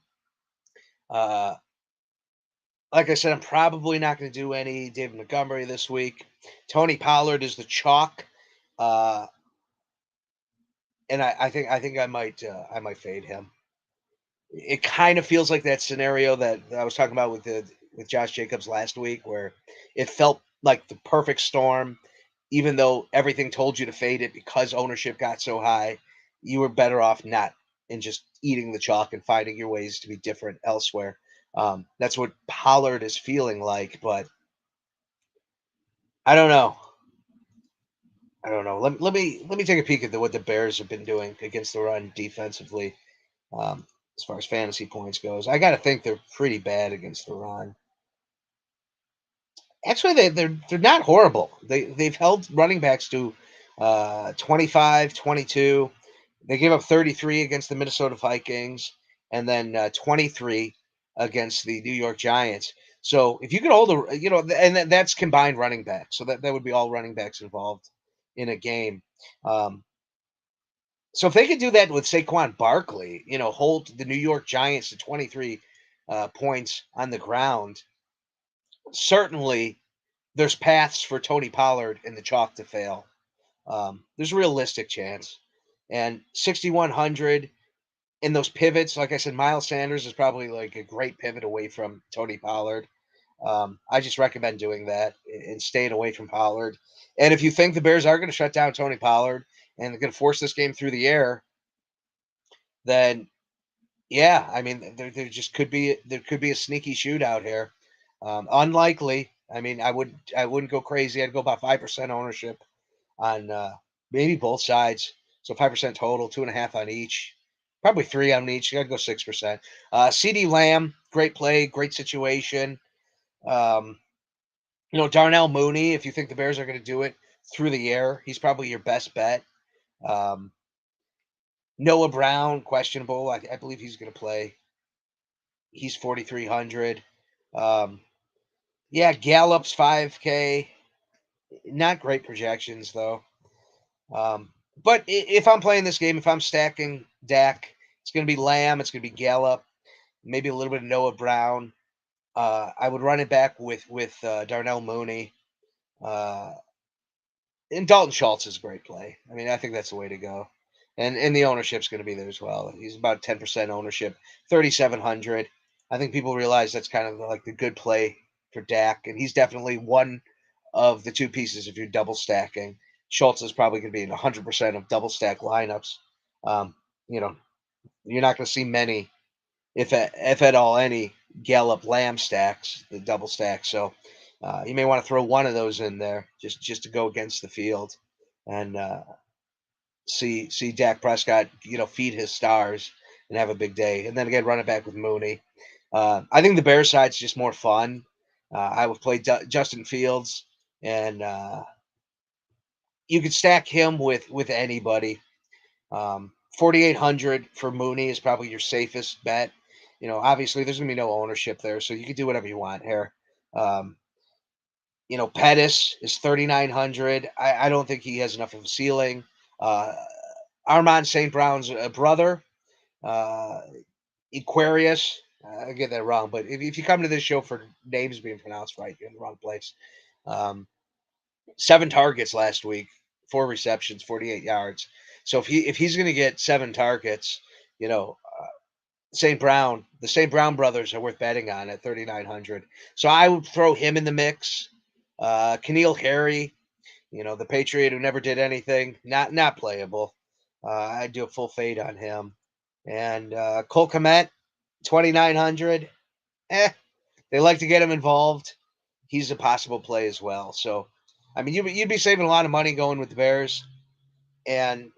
Uh, like I said, I'm probably not gonna do any David Montgomery this week. Tony Pollard is the chalk, uh, and I think I might fade him. It kind of feels like that scenario that I was talking about with Josh Jacobs last week, where it felt like the perfect storm. Even though everything told you to fade it because ownership got so high, you were better off not and just eating the chalk and finding your ways to be different elsewhere. That's what Pollard is feeling like, but I don't know. I don't know. Let me take a peek at what the Bears have been doing against the run defensively. As far as fantasy points goes, I got to think they're pretty bad against the run. Actually, they're not horrible. They've held running backs to 25, 22. They gave up 33 against the Minnesota Vikings, and then 23 against the New York Giants. So if you could hold and that's combined running backs, so that would be all running backs involved in a game. Um, so if they could do that with Saquon Barkley, hold the New York Giants to 23 points on the ground, certainly there's paths for Tony Pollard and the chalk to fail. There's a realistic chance. And 6,100 in those pivots, like I said, Miles Sanders is probably like a great pivot away from Tony Pollard. I just recommend doing that and staying away from Pollard. And if you think the Bears are going to shut down Tony Pollard and they're going to force this game through the air, then yeah, I mean there could be a sneaky shootout here. Unlikely. I mean, I wouldn't go crazy. I'd go about 5% ownership on maybe both sides. So 5% total, 2.5 on each, probably three on each. You got to go 6%. CD Lamb, great play, great situation. Um, Darnell Mooney, if you think the Bears are going to do it through the air, he's probably your best bet. Um, Noah Brown, questionable. I believe he's going to play. He's 4,300. Um, yeah, Gallup's 5K. Not great projections though. But if I'm playing this game, if I'm stacking Dak, it's going to be Lamb, it's going to be Gallup, maybe a little bit of Noah Brown. I would run it back with Darnell Mooney, uh, and Dalton Schultz is a great play. I mean, I think that's the way to go, and the ownership's going to be there as well. He's about 10% ownership, 3,700. I think people realize that's kind of like the good play for Dak, and he's definitely one of the two pieces if you're double stacking. Schultz is probably going to be in 100% of double stack lineups. Um, you know, you're not going to see many, if at all any, Gallup Lamb stacks, the double stack. So you may want to throw one of those in there just to go against the field and see Dak Prescott, feed his stars and have a big day. And then again, run it back with Mooney. I think the Bears side's just more fun. I would play Justin Fields, and you could stack him with anybody. 4,800 for Mooney is probably your safest bet. Obviously there's gonna be no ownership there, so you can do whatever you want here. Um, Pettis is 3,900. I don't think he has enough of a ceiling. Uh, Armand St. Brown's brother, uh, Aquarius. I get that wrong, but if you come to this show for names being pronounced right, you're in the wrong place. Um, 7 targets last week, 4 receptions, 48 yards. So if he's going to get 7 targets, you know, the St. Brown brothers are worth betting on at 3,900. So I would throw him in the mix. Keneal Harry, the Patriot who never did anything, not playable. I'd do a full fade on him. And Cole Kmet, 2,900. They like to get him involved. He's a possible play as well. So, I mean, you'd be saving a lot of money going with the Bears, and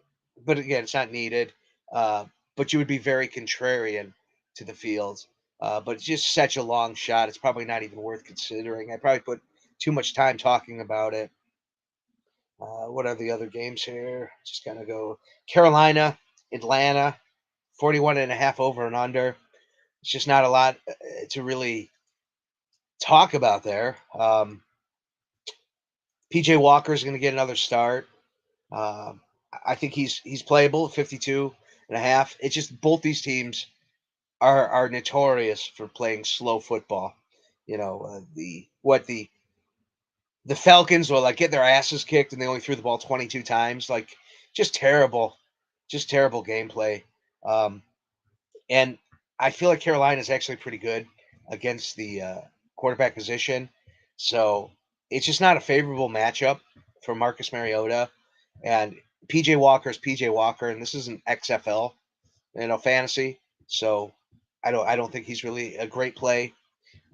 but again, it's not needed. Uh, but you would be very contrarian to the field. But it's just such a long shot. It's probably not even worth considering. I probably put too much time talking about it. What are the other games here? Just kind of go Carolina, Atlanta, 41 and a half over and under. It's just not a lot to really talk about there. PJ Walker is going to get another start. Um, I think he's playable at 52 and a half. It's just both these teams are notorious for playing slow football. The Falcons will like get their asses kicked and they only threw the ball 22 times. Like just terrible, just terrible gameplay. Um, and I feel like Carolina is actually pretty good against the quarterback position. So it's just not a favorable matchup for Marcus Mariota. And PJ Walker is PJ Walker, and this isn't XFL, fantasy. So I don't think he's really a great play.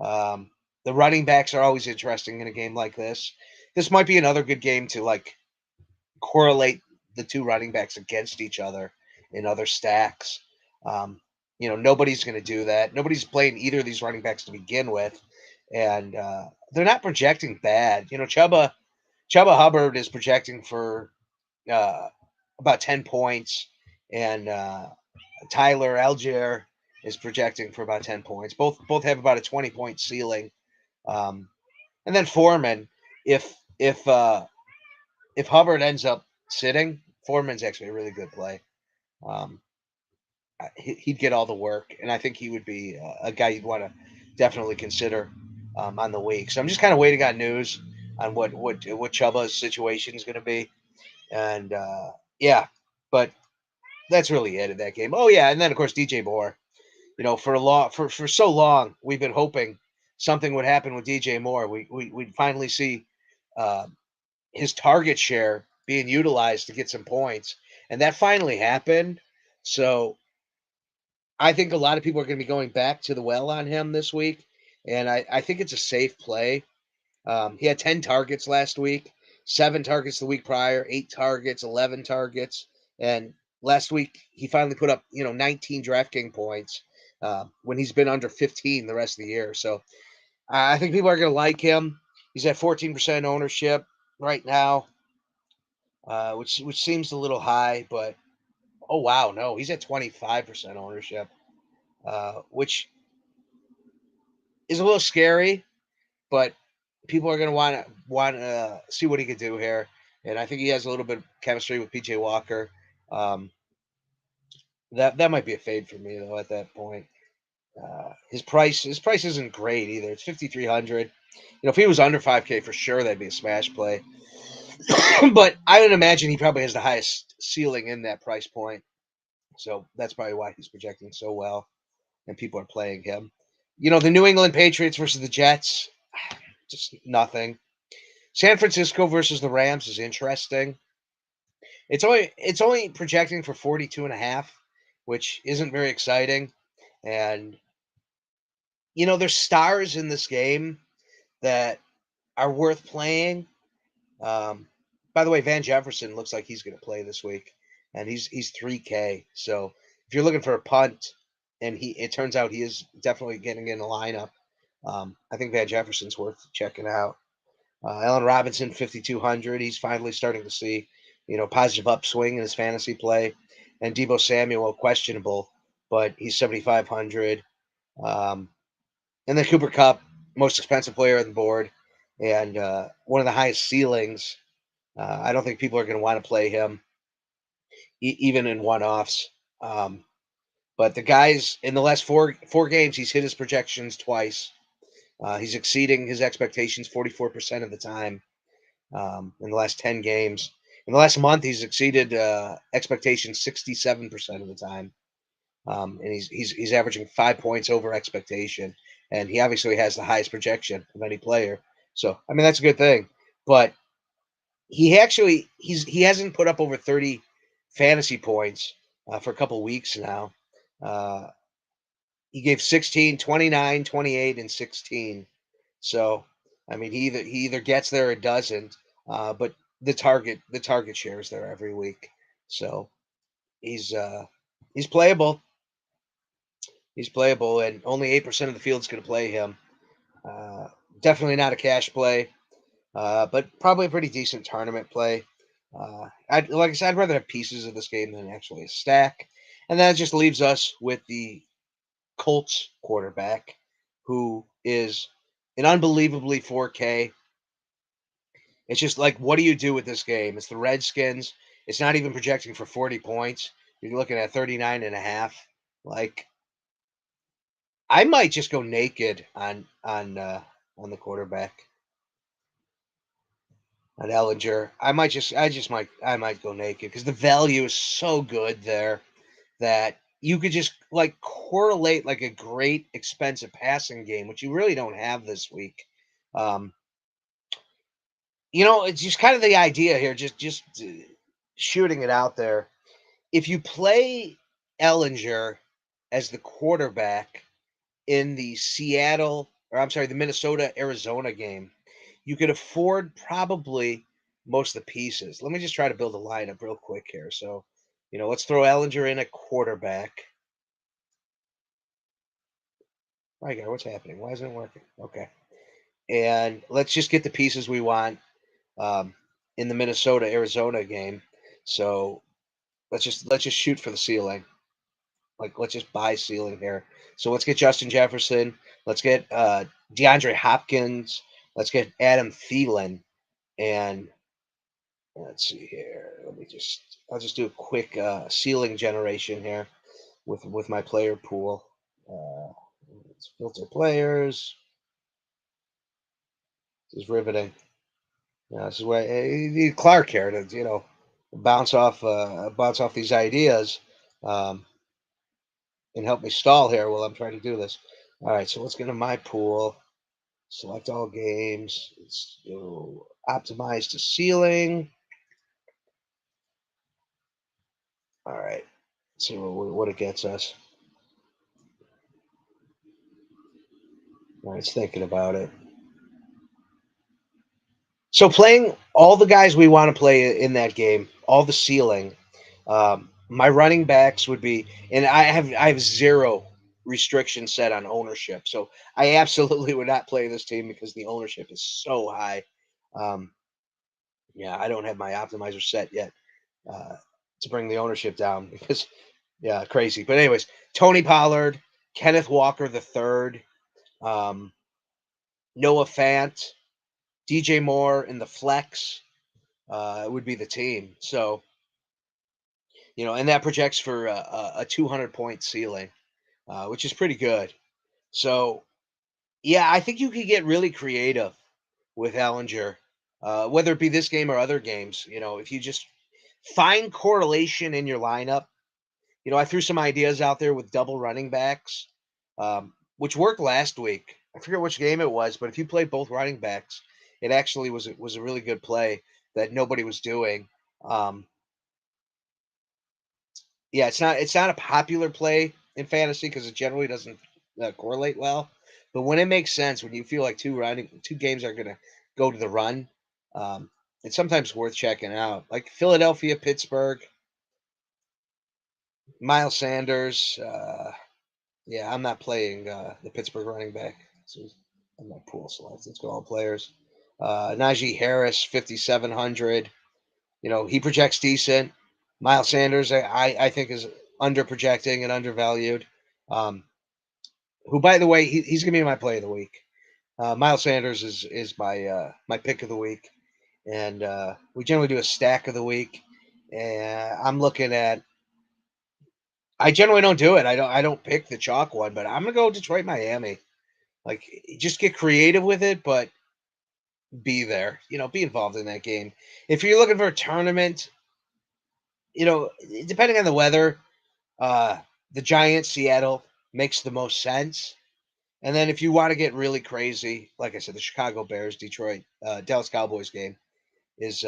Um, the running backs are always interesting in a game like this. This might be another good game to like correlate the two running backs against each other in other stacks. Um, nobody's going to do that. Nobody's playing either of these running backs to begin with, and they're not projecting bad. Chuba Hubbard is projecting for uh, about 10 points, and Tyler Algier is projecting for about 10 points. Both have about a 20-point ceiling. Um, and then Foreman, if if uh, if Hubbard ends up sitting, Foreman's actually a really good play. Um, he'd get all the work, and I think he would be a guy you'd want to definitely consider on the week. So I'm just kind of waiting on news on what Chuba's situation is going to be, and yeah, but that's really it in that game. Oh yeah, and then of course DJ Moore. For so long we've been hoping something would happen with DJ Moore. We'd finally see uh, his target share being utilized to get some points, and that finally happened. So I think a lot of people are going to be going back to the well on him this week, and I think it's a safe play. He had 10 targets last week, 7 targets the week prior, 8 targets, 11 targets, and last week he finally put up 19 DraftKings points when he's been under 15 the rest of the year. So I think people are going to like him. He's at 14% ownership right now, which seems a little high, but oh wow, no, he's at 25% ownership, which is a little scary, but people are going to want to see what he could do here, and I think he has a little bit of chemistry with PJ Walker. Um, that might be a fade for me though at that point. His price isn't great either. It's 5,300. If he was under 5K for sure, that'd be a smash play. But I would imagine he probably has the highest ceiling in that price point, so that's probably why he's projecting so well, and people are playing him. The New England Patriots versus the Jets, just nothing. San Francisco versus the Rams is interesting. It's only projecting for 42 and a half, which isn't very exciting. And there's stars in this game that are worth playing. Um, by the way, Van Jefferson looks like he's going to play this week, and he's 3K. So if you're looking for a punt, and it turns out he is definitely getting in the lineup, I think Van Jefferson's worth checking out. Allen Robinson, 5,200. He's finally starting to see, positive upswing in his fantasy play. And Debo Samuel, questionable, but he's 7,500. Um, and then Cooper Kupp, most expensive player on the board, and one of the highest ceilings. I don't think people are going to want to play him, even in one-offs. But the guys in the last four games, he's hit his projections twice. He's exceeding his expectations 44% of the time. In the last 10 games. In the last month, he's exceeded expectations 67% of the time. And he's averaging 5 points over expectation. And he obviously has the highest projection of any player. So, I mean, that's a good thing. But he hasn't put up over 30 fantasy points for a couple weeks now. Uh, he gave 16, 29, 28, and 16. So, I mean, he either gets there or doesn't. But the target share is there every week. So he's uh, he's playable. He's playable, and only 8% of the field's going to play him. Uh, Definitely not a cash play, but probably a pretty decent tournament play. Like I said, I'd rather have pieces of this game than actually a stack. And that just leaves us with the Colts quarterback, who is an unbelievably 4K. It's just like, what do you do with this game? It's the Redskins. It's not even projecting for 40 points. You're looking at 39 and a half. Like, I might just go naked on the quarterback, on Ellinger. I might go naked because the value is so good there that you could just like correlate like a great expensive passing game, which you really don't have this week. Um, it's just kind of the idea here, just shooting it out there. If you play Ellinger as the quarterback in the the Minnesota Arizona game, you could afford probably most of the pieces. Let me just try to build a lineup real quick here. So, let's throw Ellinger in at quarterback. My God, what's happening? Why isn't it working? Okay. And let's just get the pieces we want um, in the Minnesota Arizona game. So let's just shoot for the ceiling. Like, let's just buy ceiling here. So let's get Justin Jefferson. Let's get DeAndre Hopkins. Let's get Adam Thielen. And let's see here. I'll just do a quick ceiling generation here with my player pool. Uh, let's filter players. This is riveting. This is where you need Clark here to bounce off these ideas, um, and help me stall here while I'm trying to do this. All right, so let's get into my pool. Select all games. Let's go optimize to ceiling. All right, see what it gets us. All right, it's thinking about it. So playing all the guys we want to play in that game, all the ceiling. My running backs would be, and I have zero restriction set on ownership, so I absolutely would not play this team because the ownership is so high. Um, yeah, I don't have my optimizer set yet uh, to bring the ownership down because yeah, crazy. But anyways, Tony Pollard, Kenneth Walker the third, um, Noah Fant, DJ Moore in the flex would be the team. So and that projects for a 200 point ceiling, which is pretty good. So, yeah, I think you could get really creative with Ellinger, whether it be this game or other games. If you just find correlation in your lineup, I threw some ideas out there with double running backs, which worked last week. I forget which game it was, but if you played both running backs, it actually was a really good play that nobody was doing. Um, Yeah, it's not a popular play in fantasy because it generally doesn't correlate well. But when it makes sense, when you feel like two games are gonna go to the run, um, it's sometimes worth checking out. Like Philadelphia, Pittsburgh, Miles Sanders. Yeah, I'm not playing the Pittsburgh running back. So I'm not pool select. Let's go all players. Najee Harris, 5,700. He projects decent. Miles Sanders, I think, is under projecting and undervalued. Um, who, by the way, he's gonna be my play of the week. Miles Sanders is my pick of the week, and we generally do a stack of the week. And I'm looking at. I generally don't do it. I don't pick the chalk one, but I'm gonna go Detroit, Miami. Like, just get creative with it, but be there. Be involved in that game. If you're looking for a tournament, depending on the weather, Uh, the Giants, Seattle makes the most sense. And then if you want to get really crazy, like I said, the Chicago Bears, Detroit, Dallas Cowboys game is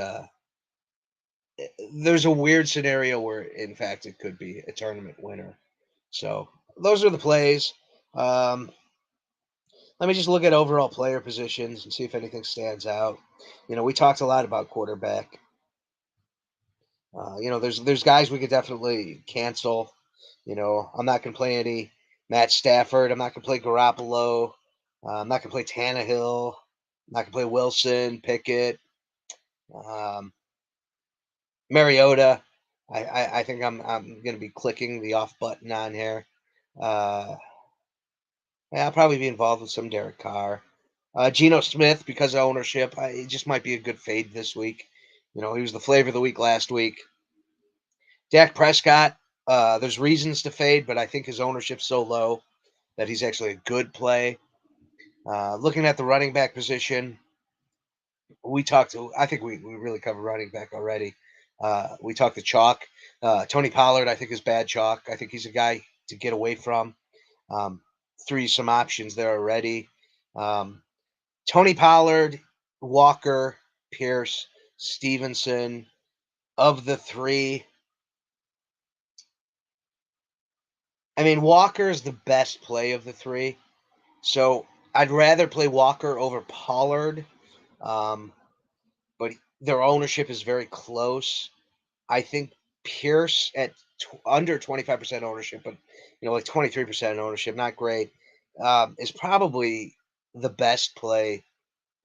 there's a weird scenario where, in fact, it could be a tournament winner. So those are the plays. Um, Let me just look at overall player positions and see if anything stands out. We talked a lot about quarterback. There's guys we could definitely cancel. I'm not going to play any Matt Stafford. I'm not going to play Garoppolo. I'm not going to play Tannehill. I'm not going to play Wilson, Pickett, um, Mariota. I think I'm going to be clicking the off button on here. Uh, yeah, I'll probably be involved with some Derek Carr. Geno Smith, because of ownership, it just might be a good fade this week. He was the flavor of the week last week. Dak Prescott, there's reasons to fade, but I think his ownership's so low that he's actually a good play. Looking at the running back position, I think we really covered running back already. We talked the chalk. Tony Pollard, I think, is bad chalk. I think he's a guy to get away from. Um, some options there already. Um, Tony Pollard, Walker, Pierce, Stevenson. Of the three, I mean, Walker is the best play of the three. So I'd rather play Walker over Pollard, um, but their ownership is very close. I think Pierce at under 25% ownership, but like 23% ownership, not great, is probably the best play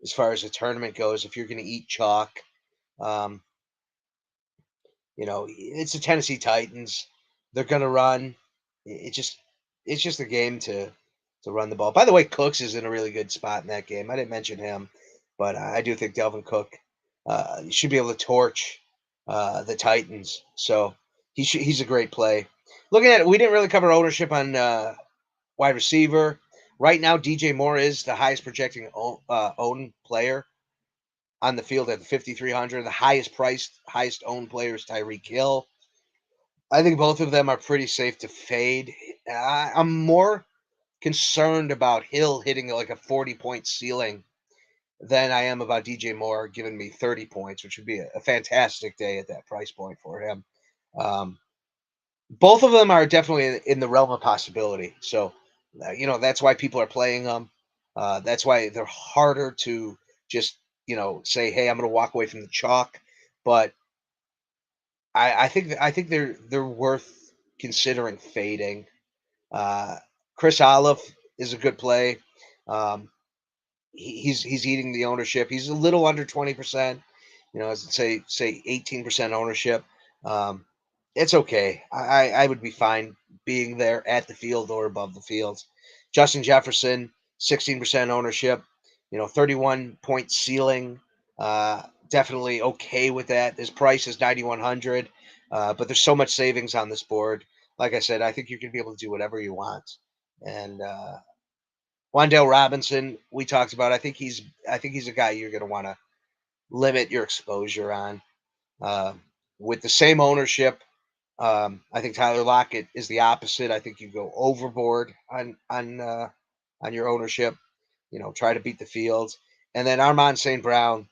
as far as the tournament goes. If you're going to eat chalk, um, it's the Tennessee Titans. They're going to run. It's just a game to run the ball. By the way, Cooks is in a really good spot in that game. I didn't mention him, but I do think Delvin Cook should be able to torch the Titans. So he's a great play. Looking at it, we didn't really cover ownership on wide receiver. Right now, DJ Moore is the highest projecting own player on the field at 5,300. The highest priced, highest owned player is Tyreek Hill. I think both of them are pretty safe to fade. I'm more concerned about Hill hitting like a 40-point ceiling than I am about DJ Moore giving me 30 points, which would be a fantastic day at that price point for him. Um, both of them are definitely in the realm of possibility. So, that's why people are playing them. That's why they're harder to just, say, hey, I'm going to walk away from the chalk. But I think they're worth considering fading. Uh, Chris Olive is a good play. Um, he's eating the ownership. He's a little under 20%. As say 18% ownership. Um, it's okay. I would be fine being there at the field or above the field. Justin Jefferson, 16% ownership. 31-point ceiling. Definitely okay with that. His price is 9,100, but there's so much savings on this board. Like I said, I think you're gonna be able to do whatever you want. And Wandale Robinson, we talked about. I think he's a guy you're gonna want to limit your exposure on. Uh, with the same ownership, I think Tyler Lockett is the opposite. I think you go overboard on your ownership. Try to beat the field, and then Armand St. Brown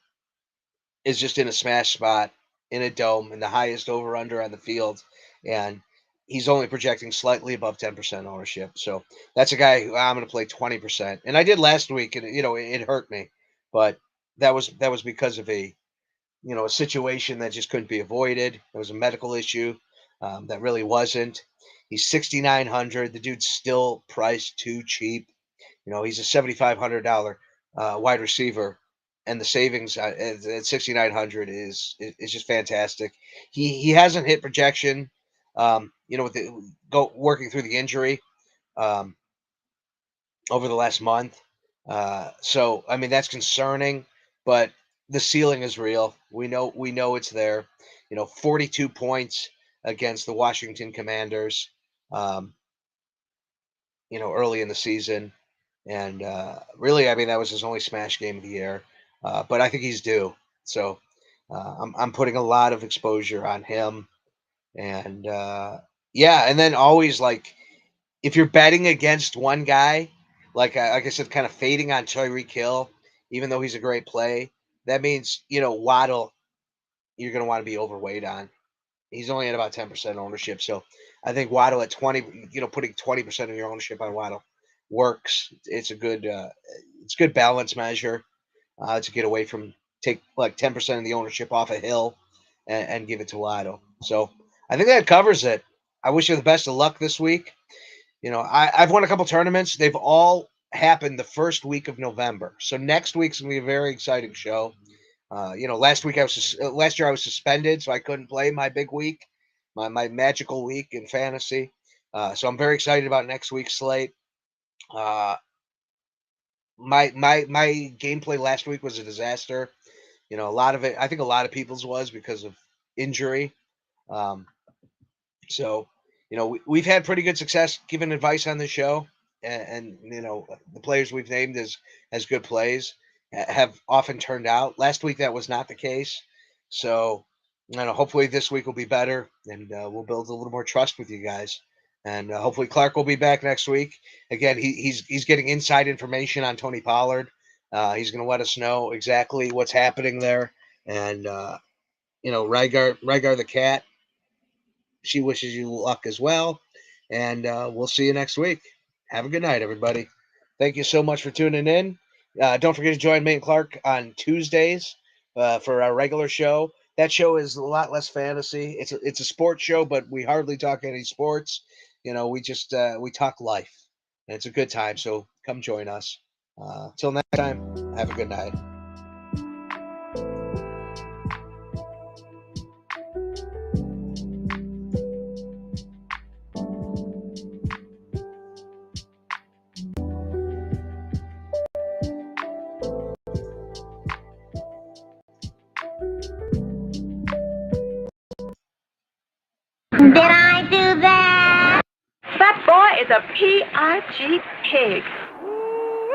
is just in a smash spot in a dome in the highest over under on the field, and he's only projecting slightly above 10% ownership. So that's a guy who I'm going to play 20%, and I did last week, and it hurt me, but that was because of a situation that just couldn't be avoided. It was a medical issue that really wasn't. He's 6,900. The dude's still priced too cheap. He's a $7,500 wide receiver, and the savings at 6,900 is just fantastic. He hasn't hit projection. With working through the injury um, over the last month. So I mean that's concerning, but the ceiling is real. We know it's there. 42 points against the Washington Commanders. Um, early in the season. And really, I mean, that was his only smash game of the year. But I think he's due. So I'm putting a lot of exposure on him. And yeah, and then always like if you're betting against one guy, like I said, kind of fading on Tyreek Hill, even though he's a great play, that means Waddle. you're going to want to be overweight on. He's only at about 10% ownership, so I think Waddle at 20, putting 20% of your ownership on Waddle works. It's a good balance measure to get away from take like 10% of the ownership off a Hill and give it to Waddle. So I think that covers it. I wish you the best of luck this week. I've won a couple tournaments. They've all happened the first week of November. So next week's gonna be a very exciting show. Last year I was suspended, so I couldn't play my big week, my magical week in fantasy. So I'm very excited about next week's slate. My gameplay last week was a disaster. A lot of it, I think a lot of people's was because of injury. Um, so, we've had pretty good success giving advice on the show, and the players we've named as good plays have often turned out. Last week that was not the case, so hopefully this week will be better, and we'll build a little more trust with you guys. And hopefully Clark will be back next week. Again, he's getting inside information on Tony Pollard. He's going to let us know exactly what's happening there, and Rygar the cat, she wishes you luck as well. And we'll see you next week. Have a good night, everybody. Thank you so much for tuning in. Don't forget to join me and Clark on Tuesdays for our regular show. That show is a lot less fantasy. It's a sports show, but we hardly talk any sports. We just we talk life, and it's a good time. So come join us. Till next time, have a good night. Did I do that? That boy is a P.I.G. pig.